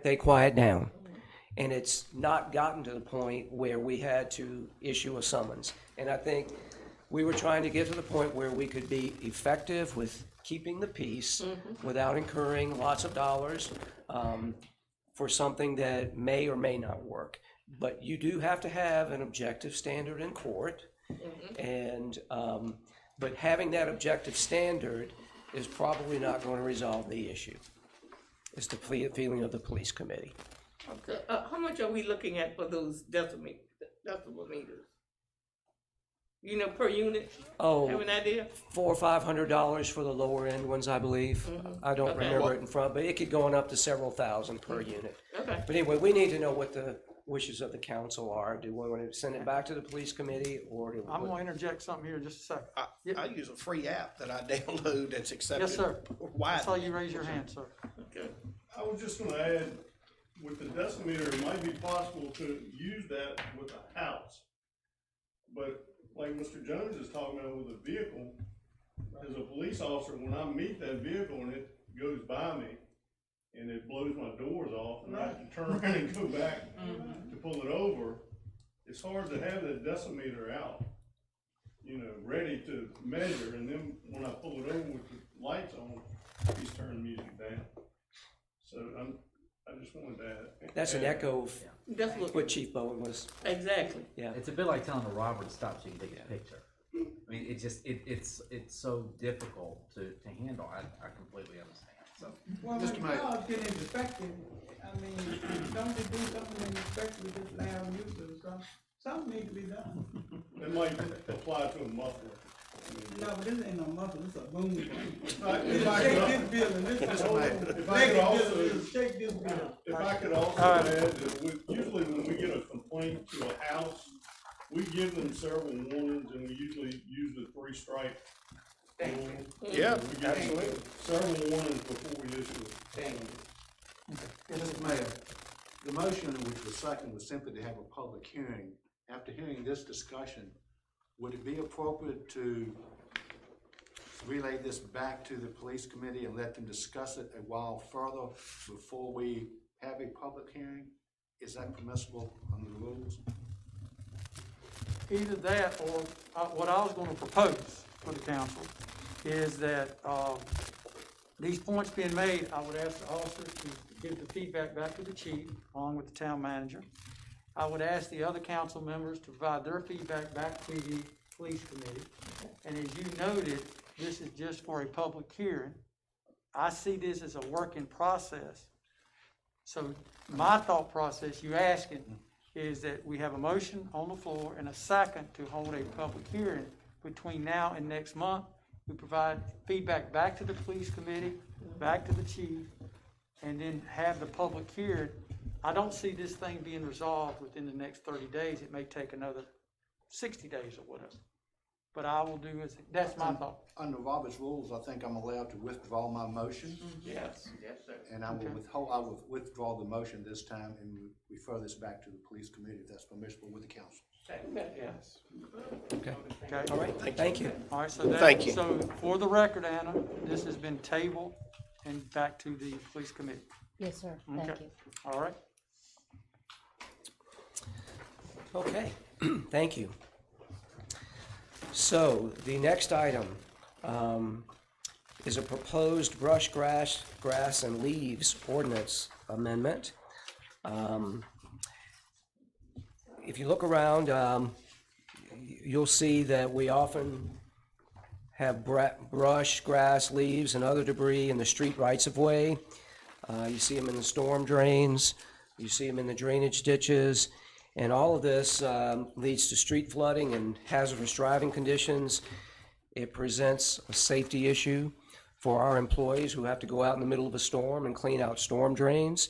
they quiet down. And it's not gotten to the point where we had to issue a summons. And I think we were trying to get to the point where we could be effective with keeping the peace without incurring lots of dollars for something that may or may not work. But you do have to have an objective standard in court. And, but having that objective standard is probably not going to resolve the issue. It's the feeling of the police committee. Okay, how much are we looking at for those decibel meters? You know, per unit? Oh, Have an idea? $400 or $500 for the lower end ones, I believe. I don't Okay. remember it in front, but it could go on up to several thousand per unit. Okay. But anyway, we need to know what the wishes of the council are. Do we want to send it back to the police committee, or do we? I'm gonna interject something here in just a second. I use a free app that I download that's accepted. Yes, sir. I widely. saw you raise your hand, sir. Okay. I was just gonna add, with the decimeter, it might be possible to use that with a house. But like Mr. Jones is talking about with a vehicle, as a police officer, when I meet that vehicle and it goes by me and it blows my doors off and I have to turn around and go back to pull it over, it's hard to have that decimeter out, you know, ready to measure, and then when I pull it over with the lights on, he's turning the music down. So I just wanted to add. That's an echo of That's what Chief Bowen was. Exactly. Yeah. It's a bit like telling a robber to stop so you can take a picture. I mean, it's so difficult to handle. I completely understand, so. Well, Mr. when Mayor. cars get infected, I mean, don't they do something infected with this loud music or something? Something need to be done. It might apply to a muffler. No, but this ain't no muffler, this a boom. If I Shake this building, this is Mr. a Mayor, if I could mega also- building, shake this building. If I could also add that usually when we get a complaint to a house, we give them several warnings and we usually use the 3-strike rule. Yeah, We give them absolutely. several warnings before we issue it. Mr. Mayor, the motion which was second was simply to have a public hearing. After hearing this discussion, would it be appropriate to relay this back to the police committee and let them discuss it a while further before we have a public hearing? Is that permissible under the rules? Either that or what I was gonna propose for the council is that, these points being made, I would ask the officers to give the feedback back to the chief along with the town manager. I would ask the other council members to provide their feedback back to the police committee. And as you noted, this is just for a public hearing. I see this as a working process. So my thought process, you asking, is that we have a motion on the floor and a second to hold a public hearing between now and next month. We provide feedback back to the police committee, back to the chief, and then have the public hearing. I don't see this thing being resolved within the next 30 days. It may take another 60 days or whatever. But I will do as, that's my thought. Under Robert's rules, I think I'm allowed to withdraw my motion. Yes, yes, sir. And I will withdraw the motion this time and refer this back to the police committee if that's permissible with the council. Yes. Okay, Okay? all right, thank you. All right, so that, Thank you. so for the record, Anna, this has been tabled and back to the police committee. Yes, sir, thank Okay. you. All right? Okay, thank you. So, the next item is a proposed brush, grass, and leaves ordinance amendment. If you look around, you'll see that we often have brush, grass, leaves, and other debris in the street rights-of-way. You see them in the storm drains, you see them in the drainage ditches, and all of this leads to street flooding and hazardous driving conditions. It presents a safety issue for our employees who have to go out in the middle of a storm and clean out storm drains.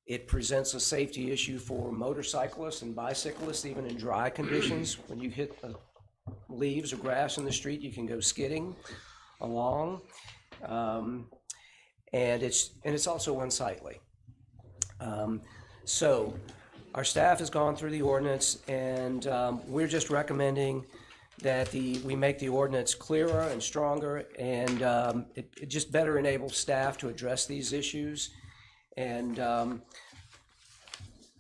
It presents a safety issue for motorcyclists and bicyclists, even in dry conditions. When you hit leaves or grass in the street, you can go skidding along. And it's also unsightly. So our staff has gone through the ordinance, and we're just recommending that we make the ordinance clearer and stronger, and it just better enables staff to address these issues. And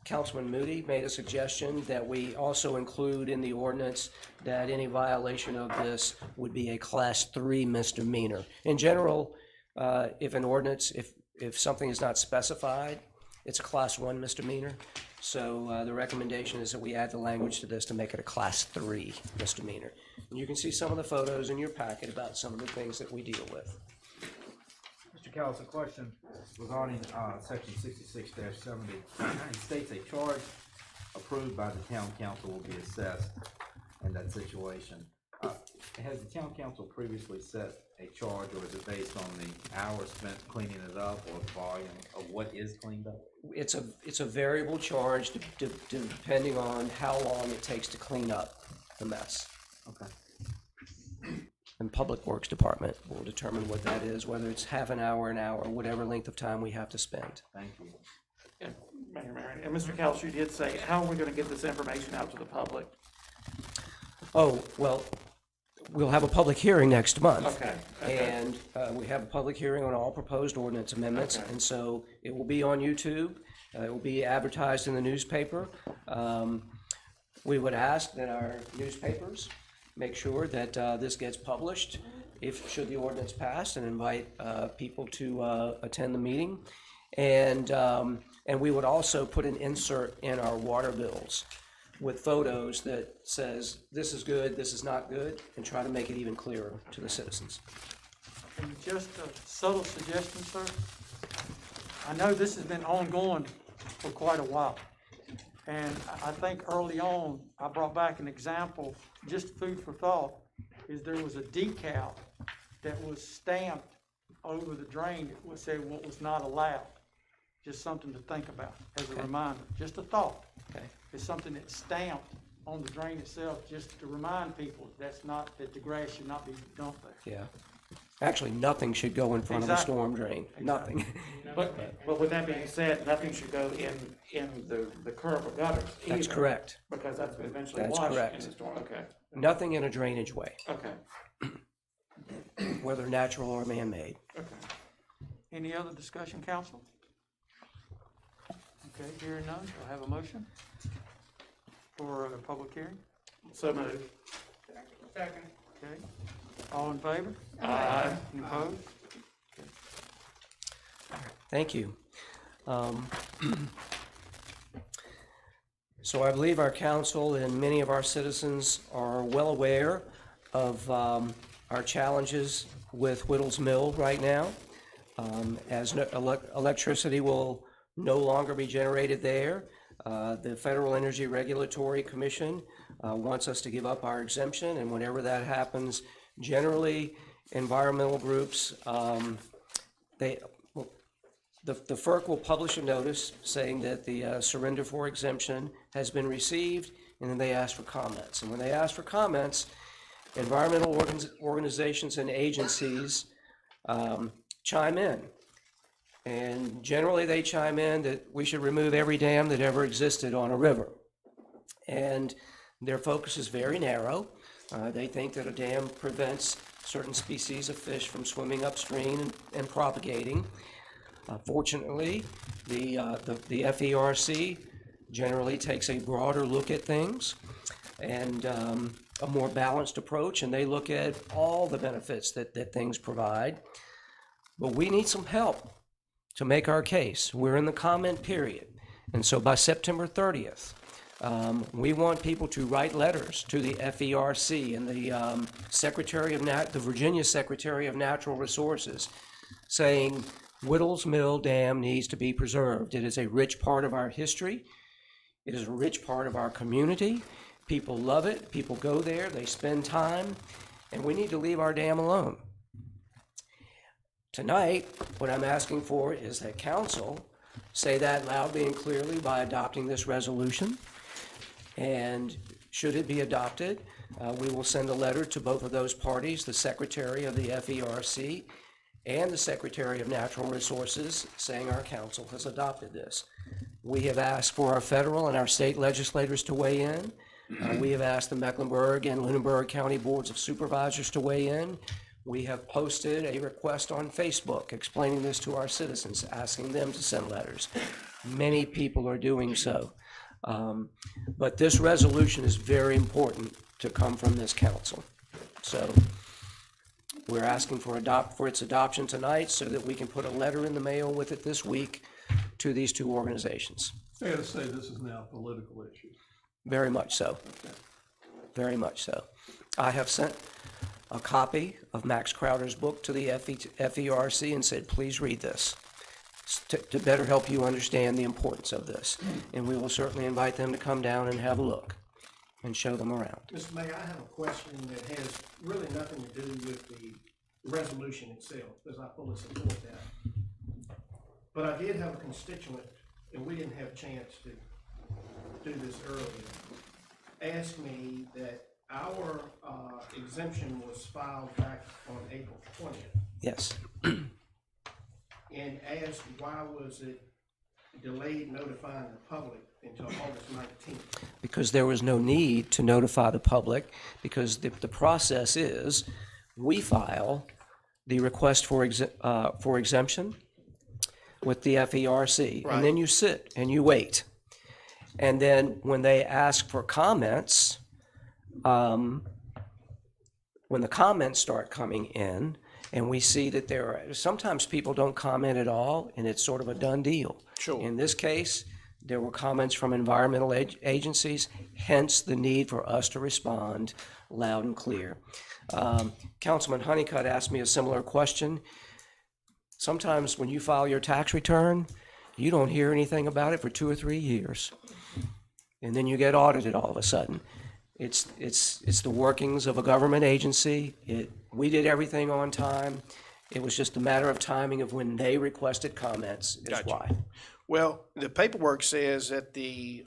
Councilman Moody made a suggestion that we also include in the ordinance that any violation of this would be a Class 3 misdemeanor. In general, if an ordinance, if something is not specified, it's a Class 1 misdemeanor. So the recommendation is that we add the language to this to make it a Class 3 misdemeanor. And you can see some of the photos in your packet about some of the things that we deal with. Mr. Callis, a question regarding section 66-70. It states a charge approved by the town council will be assessed in that situation. Has the town council previously set a charge, or is it based on the hours spent cleaning it up or the volume of what is cleaned up? It's a variable charge depending on how long it takes to clean up the mess. Okay. And Public Works Department will determine what that is, whether it's half an hour, whatever length of time we have to spend. Thank you. And Mayor Marion, and Mr. Callis, you did say, how are we gonna get this information out to the public? Oh, well, we'll have a public hearing next month. Okay. And we have a public hearing on all proposed ordinance amendments. Okay. And so it will be on YouTube. It will be advertised in the newspaper. We would ask that our newspapers make sure that this gets published, should the ordinance pass, and invite people to attend the meeting. And we would also put an insert in our water bills with photos that says, this is good, this is not good, and try to make it even clearer to the citizens. And just a subtle suggestion, sir. I know this has been ongoing for quite a while. And I think early on, I brought back an example, just food for thought, is there was a decal that was stamped over the drain that would say what was not allowed. Just something to think about as a reminder, just a thought. Okay. It's something that's stamped on the drain itself, just to remind people that the grass should not be dumped there. Yeah. Actually, nothing should go in front of a Exactly. storm drain, nothing. But with that being said, nothing should go in the curb or gutters either. That's correct. Because that's eventually That's washed in correct. the storm, okay, Nothing in a drainage way, okay, whether natural or man-made. Okay. Any other discussion, council? Okay, hearing none, I'll have a motion for a public hearing. so moved. Second. Okay, all in favor? Aye. Any opposed? Thank you. So I believe our council and many of our citizens are well aware of our challenges with Whittles Mill right now. As electricity will no longer be generated there, the Federal Energy Regulatory Commission wants us to give up our exemption, and whenever that happens, generally, environmental groups, the FERC will publish a notice saying that the surrender for exemption has been received, and then they ask for comments. And when they ask for comments, environmental organizations and agencies chime in. And generally, they chime in that we should remove every dam that ever existed on a river. And their focus is very narrow. They think that a dam prevents certain species of fish from swimming upstream and propagating. Fortunately, the FERC generally takes a broader look at things and a more balanced approach, and they look at all the benefits that things provide. But we need some help to make our case. We're in the comment period, and so by September 30th, we want people to write letters to the FERC and the Virginia Secretary of Natural Resources saying, Whittles Mill Dam needs to be preserved. It is a rich part of our history. It is a rich part of our community. People love it. People go there. They spend time. And we need to leave our dam alone. Tonight, what I'm asking for is that council say that loudly and clearly by adopting this resolution. And should it be adopted, we will send a letter to both of those parties, the Secretary of the FERC and the Secretary of Natural Resources, saying our council has adopted this. We have asked for our federal and our state legislators to weigh in. We have asked the Mecklenburg and Lunenburg County Boards of Supervisors to weigh in. We have posted a request on Facebook explaining this to our citizens, asking them to send letters. Many people are doing so. But this resolution is very important to come from this council. So we're asking for its adoption tonight so that we can put a letter in the mail with it this week to these two organizations. I gotta say, this is now a political issue. Very much so. Very much so. I have sent a copy of Max Crowder's book to the FERC and said, please read this to better help you understand the importance of this. And we will certainly invite them to come down and have a look and show them around. Mr. Mayor, I have a question that has really nothing to do with the resolution itself, because I fully support that. But I did have a constituent, and we didn't have a chance to do this earlier, ask me that our exemption was filed back on April 20th. Yes. And asked why was it delayed notifying the public until August 19th? Because there was no need to notify the public, because the process is, we file the request for exemption with the FERC, Right. and then you sit and you wait. And then when they ask for comments, when the comments start coming in, and we see that sometimes people don't comment at all, and it's sort of a done deal. Sure. In this case, There were comments from environmental agencies, hence the need for us to respond loud and clear. Councilman Honeycutt asked me a similar question. Sometimes when you file your tax return, you don't hear anything about it for 2 or 3 years. And then you get audited all of a sudden. It's the workings of a government agency. We did everything on time. It was just a matter of timing of when they requested comments is Gotcha. why. Well, the paperwork says that the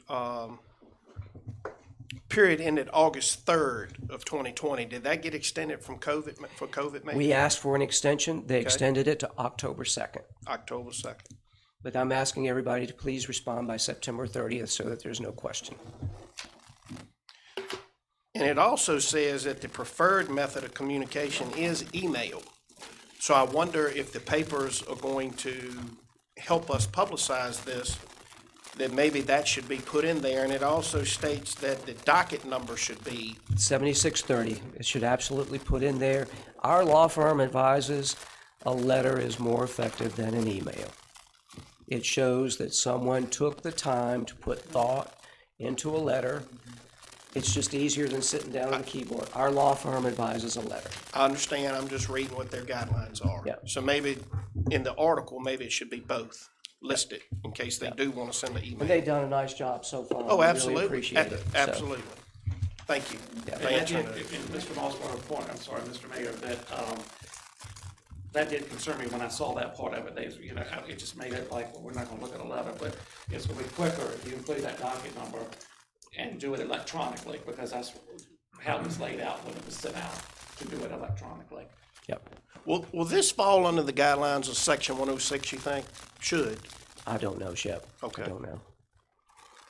period ended August 3rd of 2020. Did that get extended from COVID, for COVID maybe? We asked for an extension. They Okay. extended it to October 2nd. October 2nd. But I'm asking everybody to please respond by September 30th so that there's no question. And it also says that the preferred method of communication is email. So I wonder if the papers are going to help us publicize this, that maybe that should be put in there. And it also states that the docket number should be, 7630, it should absolutely put in there. Our law firm advises a letter is more effective than an email. It shows that someone took the time to put thought into a letter. It's just easier than sitting down on the keyboard. Our law firm advises a letter. I understand, I'm just reading what their guidelines are. Yeah. So maybe in the article, maybe it should be both listed in case they do want to send an And email. they've done a nice job so far. Oh, We really absolutely. appreciate it. So, Absolutely. Thank you. Yeah. for And that answering did, that. and Mr. Moss brought up a point, I'm sorry, Mr. Mayor, that did concern me when I saw that part of it. They, you know, it just made it like, well, we're not gonna look at a letter, but it's gonna be quicker if you include that docket number and do it electronically, because that's how it was laid out when it was sent out, to do it electronically. Yep. Will this fall under the guidelines of section 106, you think? Should? I don't know, Shep. Okay. I don't know.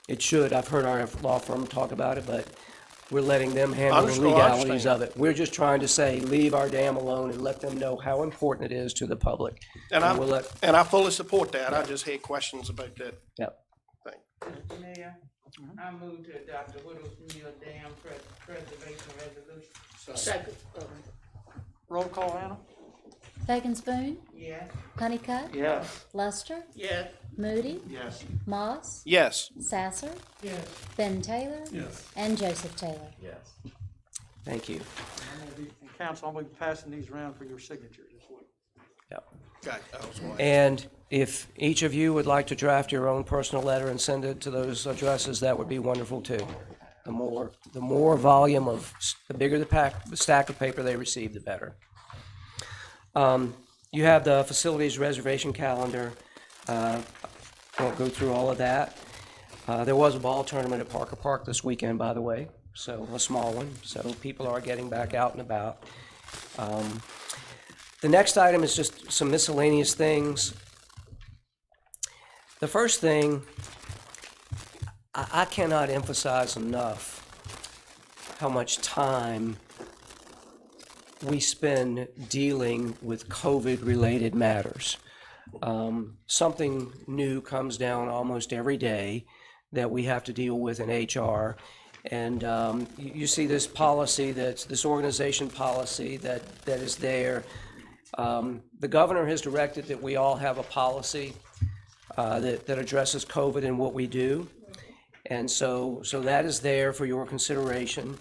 It should. I've heard our law firm talk about it, but we're letting them handle the Understood. I legalities understand. of it. We're just trying to say, leave our dam alone and let them know how important it is to the public. And we'll let, I fully support that. I just had questions about that yep. thing. Mr. Mayor, I move to adopt the Whittles Mill Dam Preservation Resolution. Second. Roll call, Hannah? Fagan Spoon, Yes. Honeycutt, Yes. Luster, Yes. Moody, Yes. Moss, Yes. Sasser, Yes. Ben Taylor, Yes. and Joseph Taylor. Yes. Thank you. And council, I'm gonna be passing these around for your signatures as well. Yep. Got it. I was wondering. And if each of you would like to draft your own personal letter and send it to those addresses, that would be wonderful too. The more volume of, the bigger the stack of paper they receive, the better. You have the facilities reservation calendar. Won't go through all of that. There was a ball tournament at Parker Park this weekend, by the way, so a small one, so people are getting back out and about. The next item is just some miscellaneous things. The first thing, I cannot emphasize enough how much time we spend dealing with COVID-related matters. Something new comes down almost every day that we have to deal with in HR. And you see this policy, this organization policy that is there. The governor has directed that we all have a policy that addresses COVID and what we do. And so that is there for your consideration.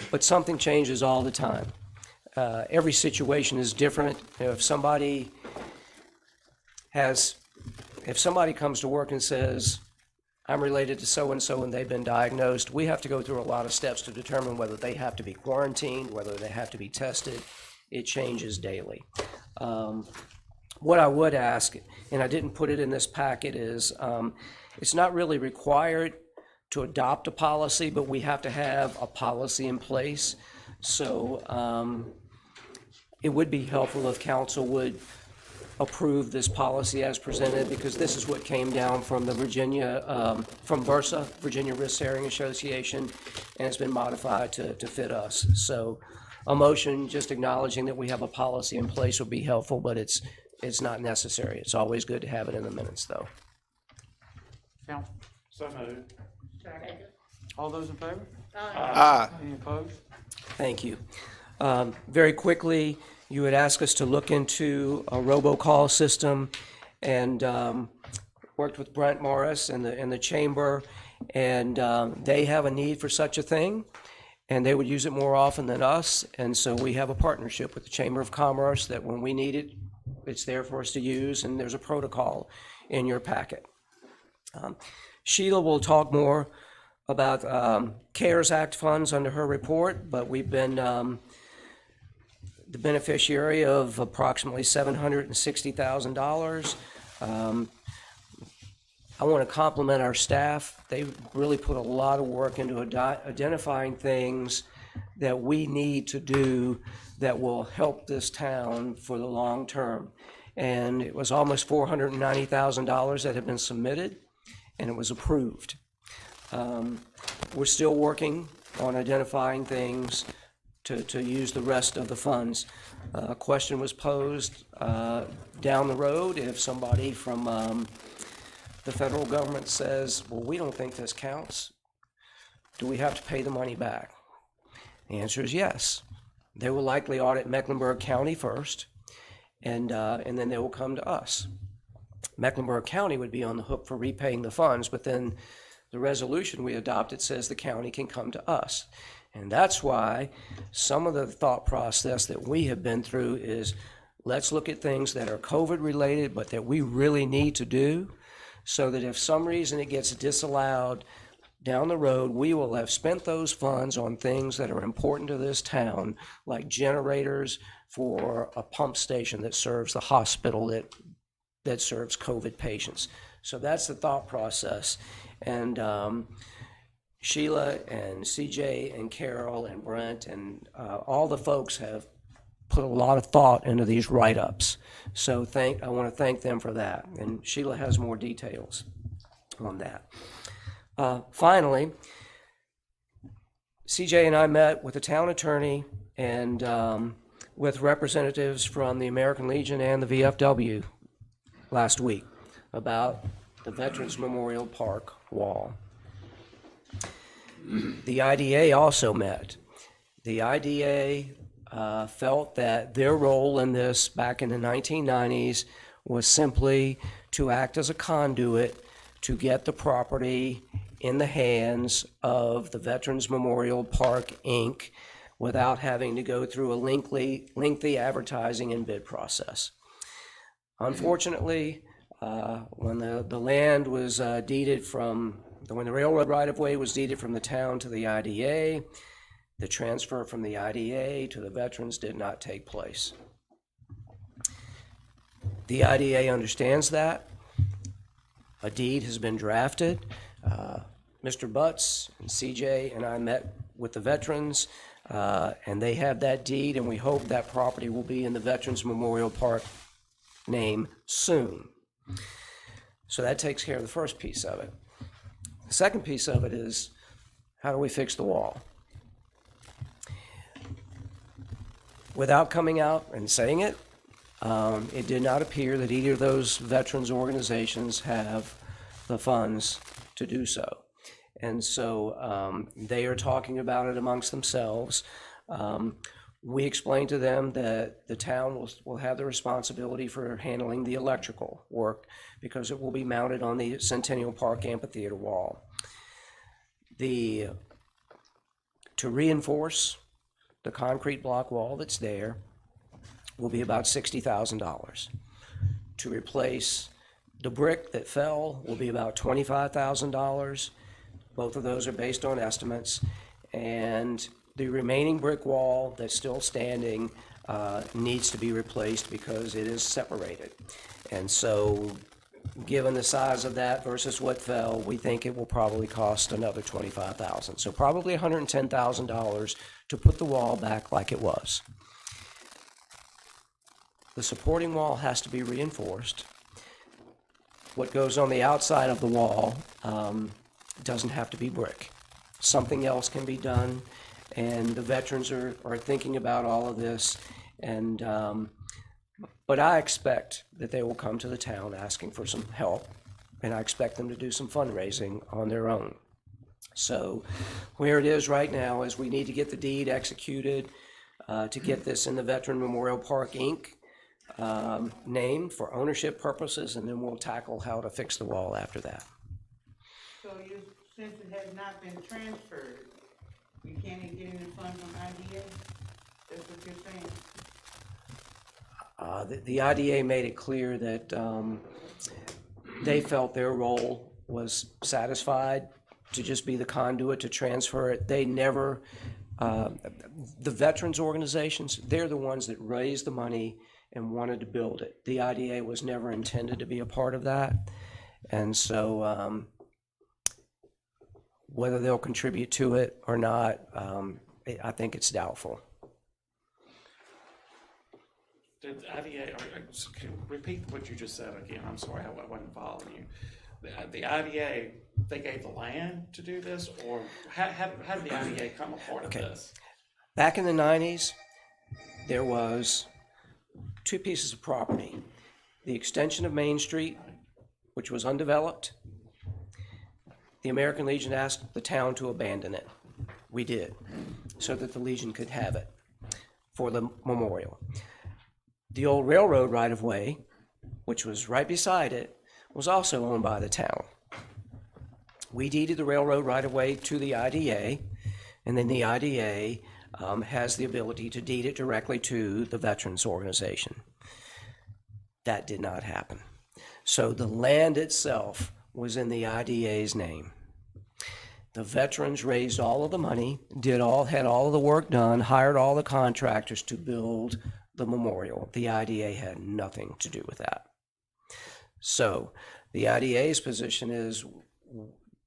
But something changes all the time. Every situation is different. If somebody comes to work and says, I'm related to so-and-so and they've been diagnosed, we have to go through a lot of steps to determine whether they have to be quarantined, whether they have to be tested. It changes daily. What I would ask, and I didn't put it in this packet, is it's not really required to adopt a policy, but we have to have a policy in place. So it would be helpful if council would approve this policy as presented, because this is what came down from the from VRSA, Virginia Risk Sharing Association, and it's been modified to fit us. So a motion just acknowledging that we have a policy in place would be helpful, but it's not necessary. It's always good to have it in the minutes, though. Council, So moved. Second. all those in favor? Aye. Any opposed? Thank you. Very quickly, you would ask us to look into a robocall system, and worked with Brent Morris and the chamber, and they have a need for such a thing, and they would use it more often than us. And so we have a partnership with the Chamber of Commerce that when we need it, it's there for us to use, and there's a protocol in your packet. Sheila will talk more about CARES Act funds under her report, but we've been the beneficiary of approximately $760,000. I want to compliment our staff. They really put a lot of work into identifying things that we need to do that will help this town for the long term. And it was almost $490,000 that had been submitted, and it was approved. We're still working on identifying things to use the rest of the funds. A question was posed down the road if somebody from the federal government says, well, we don't think this counts, do we have to pay the money back? The answer is yes. They will likely audit Mecklenburg County first, and then they will come to us. Mecklenburg County would be on the hook for repaying the funds, but then the resolution we adopted says the county can come to us. And that's why some of the thought process that we have been through is let's look at things that are COVID related, but that we really need to do, so that if some reason it gets disallowed down the road, we will have spent those funds on things that are important to this town, like generators for a pump station that serves the hospital that serves COVID patients. So that's the thought process. And Sheila and CJ and Carol and Brent and all the folks have put a lot of thought into these write-ups. So I want to thank them for that. And Sheila has more details on that. Finally, CJ and I met with the town attorney and with representatives from the American Legion and the VFW last week about the Veterans Memorial Park wall. The IDA also met. The IDA felt that their role in this back in the 1990s was simply to act as a conduit to get the property in the hands of the Veterans Memorial Park, Inc., without having to go through a lengthy advertising and bid process. Unfortunately, when the land was deeded when the railroad right-of-way was deeded from the town to the IDA, the transfer from the IDA to the veterans did not take place. The IDA understands that. A deed has been drafted. Mr. Butts and CJ and I met with the veterans, and they have that deed, and we hope that property will be in the Veterans Memorial Park name soon. So that takes care of the first piece of it. The second piece of it is, how do we fix the wall? Without coming out and saying it, it did not appear that either of those veterans organizations have the funds to do so. And so they are talking about it amongst themselves. We explained to them that the town will have the responsibility for handling the electrical work because it will be mounted on the Centennial Park amphitheater wall. To reinforce the concrete block wall that's there will be about $60,000. To replace the brick that fell will be about $25,000. Both of those are based on estimates. And the remaining brick wall that's still standing needs to be replaced because it is separated. And so, given the size of that versus what fell, we think it will probably cost another $25,000. So probably $110,000 to put the wall back like it was. The supporting wall has to be reinforced. What goes on the outside of the wall doesn't have to be brick. Something else can be done, and the veterans are thinking about all of this. And but I expect that they will come to the town asking for some help, and I expect them to do some fundraising on their own. So where it is right now is we need to get the deed executed to get this in the Veteran Memorial Park, Inc. name for ownership purposes, and then we'll tackle how to fix the wall after that. So since it has not been transferred, we can't get any funds from IDA? That's what you're saying? The IDA made it clear that they felt their role was satisfied to just be the conduit to transfer it. They never, the veterans organizations, they're the ones that raised the money and wanted to build it. The IDA was never intended to be a part of that. And so whether they'll contribute to it or not, I think it's doubtful. Did IDA, can you repeat what you just said again? I'm sorry, I wasn't following you. The IDA, they gave the land to do this, or how did the IDA come a part of this? Back in the 90s, there was two pieces of property. The extension of Main Street, which was undeveloped. The American Legion asked the town to abandon it. We did, so that the Legion could have it for the memorial. The old railroad right-of-way, which was right beside it, was also owned by the town. We deeded the railroad right-of-way to the IDA, and then the IDA has the ability to deed it directly to the veterans organization. That did not happen. So the land itself was in the IDA's name. The veterans raised all of the money, had all of the work done, hired all the contractors to build the memorial. The IDA had nothing to do with that. So the IDA's position is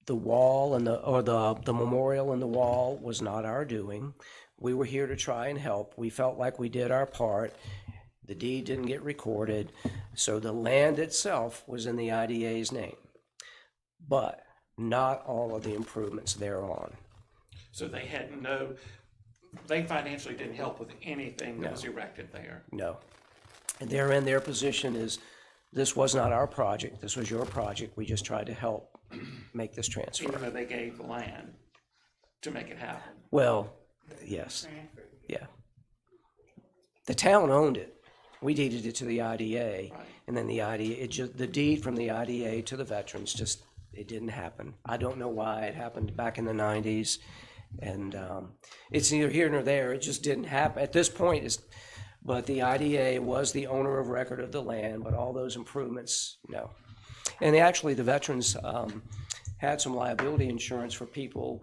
the wall and the memorial and the wall was not our doing. We were here to try and help. We felt like we did our part. The deed didn't get recorded, so the land itself was in the IDA's name, but not all of the improvements thereon. So they financially didn't help with anything that was erected there? No. And therein, their position is, this was not our project, this was your project, we just tried to help make this transfer. Even though they gave the land to make it happen? Well, yes, yeah. The town owned it. We deeded it to the IDA, and then the IDA, the deed from the IDA to the veterans it didn't happen. I don't know why. It happened back in the 90s, and it's neither here nor there. It just didn't happen. At this point, but the IDA was the owner of record of the land, but all those improvements, no. And actually, the veterans had some liability insurance for people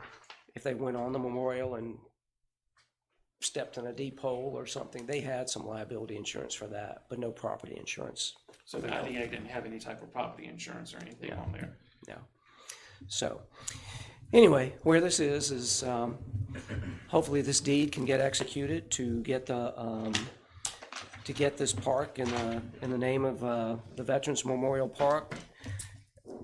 if they went on the memorial and stepped on a deep hole or something. They had some liability insurance for that, but no property insurance. So the IDA didn't have any type of property insurance or anything on there? No. So, anyway, where this is hopefully this deed can get executed to get this park in the name of the Veterans Memorial Park,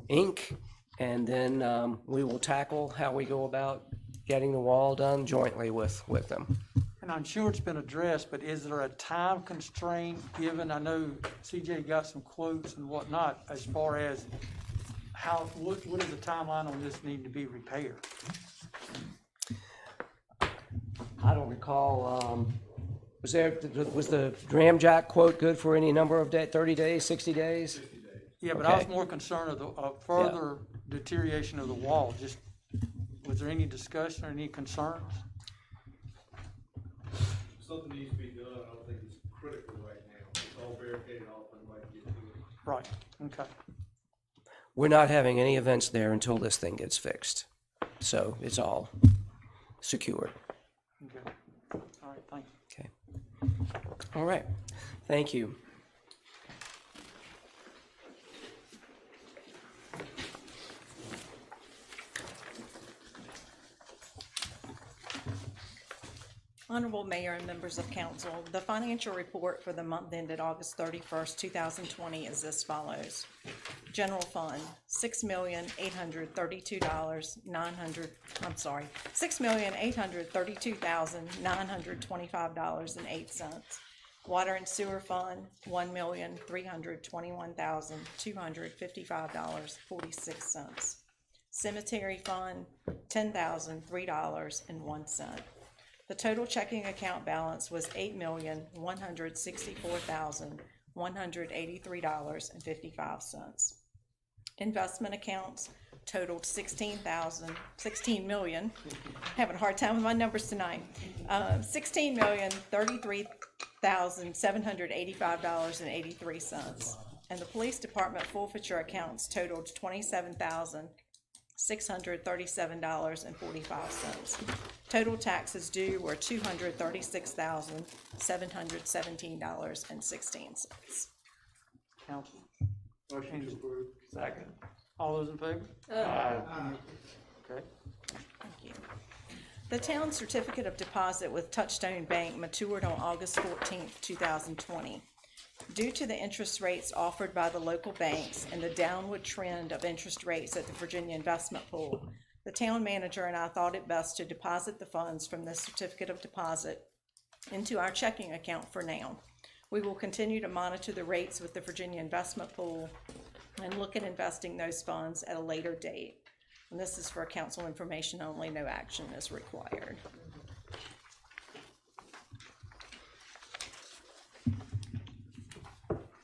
Inc., and then we will tackle how we go about getting the wall done jointly with them. And I'm sure it's been addressed, but is there a time constraint given? I know CJ got some quotes and whatnot as far as what is the timeline on this need to be repaired? I don't recall, was the Ramjack quote good for any number of days, 30 days, 60 days? Yeah, but I was more concerned of further deterioration of the wall. Just, was there any discussion or any concerns? Something needs to be done. I don't think it's critical right now. It's all barricaded off and might get to it. Right, okay. We're not having any events there until this thing gets fixed. So it's all secured. Okay. All right, thanks. Okay. All right. Thank you. Honorable Mayor and members of council, the financial report for the month ended August 31st, 2020 is as follows. General fund, $6,832,925.08. Water and sewer fund, $1,321,255.46. Cemetery fund, $10,003.01. The total checking account balance was $8,164,1 $16,183.55. Investment accounts totaled $16,000, having a hard time with my numbers tonight. $16,033,785.83. And the police department forfeiture accounts totaled $27,637.45. Total taxes due were $236,717.16. Council, motion to approve. Second. All those in favor? Aye. Okay. Thank you. The town certificate of deposit with Touchstone Bank matured on August 14th, 2020. Due to the interest rates offered by the local banks and the downward trend of interest rates at the Virginia Investment Pool, the town manager and I thought it best to deposit the funds from this certificate of deposit into our checking account for now. We will continue to monitor the rates with the Virginia Investment Pool and look at investing those funds at a later date. And this is for council information only, no action is required.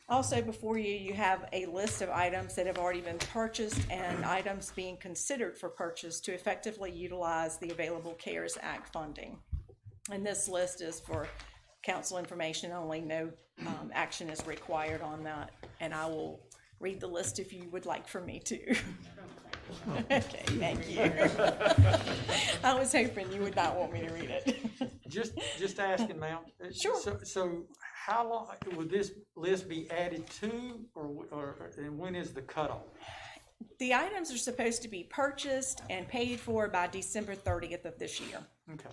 Also before you, you have a list of items that have already been purchased and items being considered for purchase to effectively utilize the available CARES Act funding. And this list is for council information only, no action is required on that. And I will read the list if you would like for me to. Okay, thank you. I was hoping you would not want me to read it. Just asking, ma'am. Sure. So how long will this list be added to, or and when is the cutoff? The items are supposed to be purchased and paid for by December 30th of this year. Okay.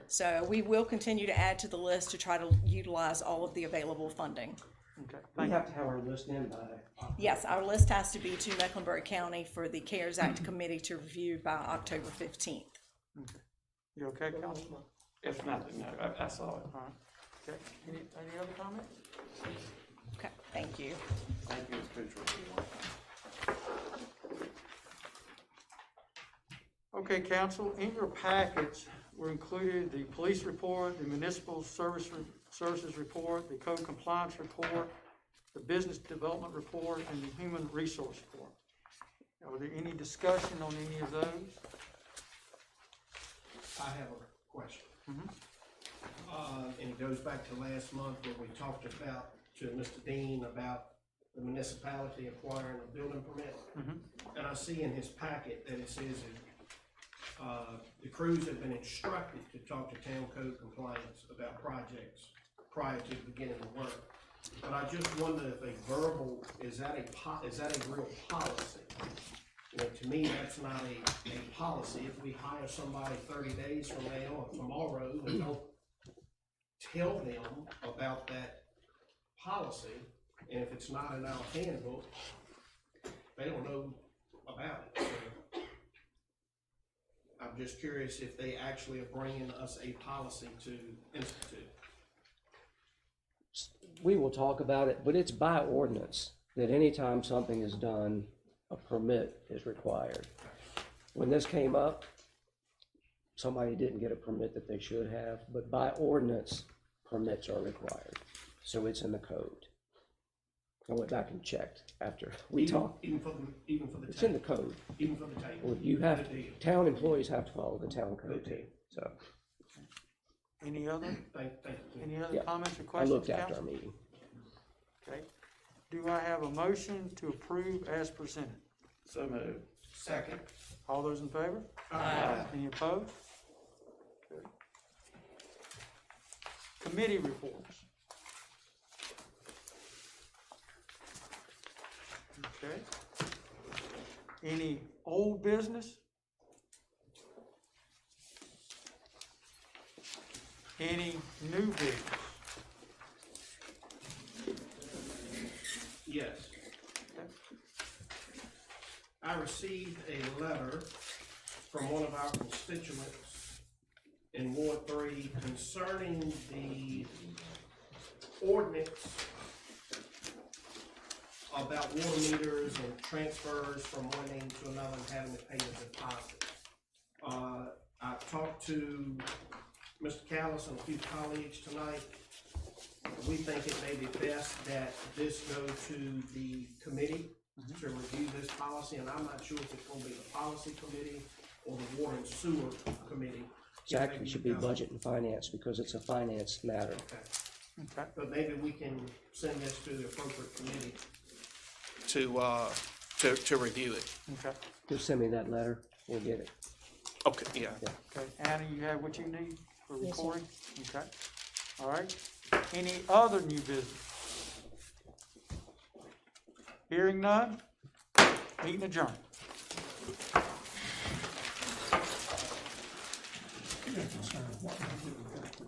So we will continue to add to the list to try to utilize all of the available funding. Okay. We have to have our list in by. Yes, our list has to be to Mecklenburg County for the CARES Act Committee to review by October 15th. Okay. You okay, Councilman? If nothing, no, I saw it. All right. Okay. Any other comments? Okay, thank you. Thank you, Ms. Pritchard. Okay, council, in your packets were included the police report, the municipal services report, the code compliance report, the business development report, and the human resource report. Are there any discussion on any of those? I have a question. And it goes back to last month where we talked about, to Mr. Dean, about the municipality acquiring a building permit. And I see in his packet that it says that the crews have been instructed to talk to town code compliance about projects prior to beginning the work. But I just wonder if a verbal, is that a real policy? You know, to me, that's not a policy. If we hire somebody 30 days from now or tomorrow and don't tell them about that policy, and if it's not in our handbook, they don't know about it. So I'm just curious if they actually are bringing us a policy to institute. We will talk about it, but it's by ordinance that anytime something is done, a permit is required. When this came up, somebody didn't get a permit that they should have, but by ordinance, permits are required. So it's in the code. I went back and checked after we talked. Even for the It's in the code. Even for the table. Well, you have, town employees have to follow the town code too, so. Any other Yeah. comments or I questions? looked after our council? meeting. Okay. Do I have a motion to approve as presented? So moved. Second. All those in favor? Aye. Any opposed? Okay. Committee reports. Okay. Any old business? Any new business? Yes. I received a letter from one of our constituents in Ward 3 concerning the ordinance about water meters and transfers from one name to another and having to pay a deposit. I talked to Mr. Callis and a few colleagues tonight, we think it may be best that this go to the committee to review this policy, and I'm not sure if it's gonna be the policy committee or the water and sewer committee. It actually should be budget and finance because it's a finance matter. Okay. But maybe we can send this to the appropriate committee to review it. Okay. Just send me that letter, we'll get it. Okay, yeah. Okay, Anna, you have what you need for Yes, sir. recording? Okay. All right. Any other new business? Hearing none, meeting adjourned. You're concerned what we do with that.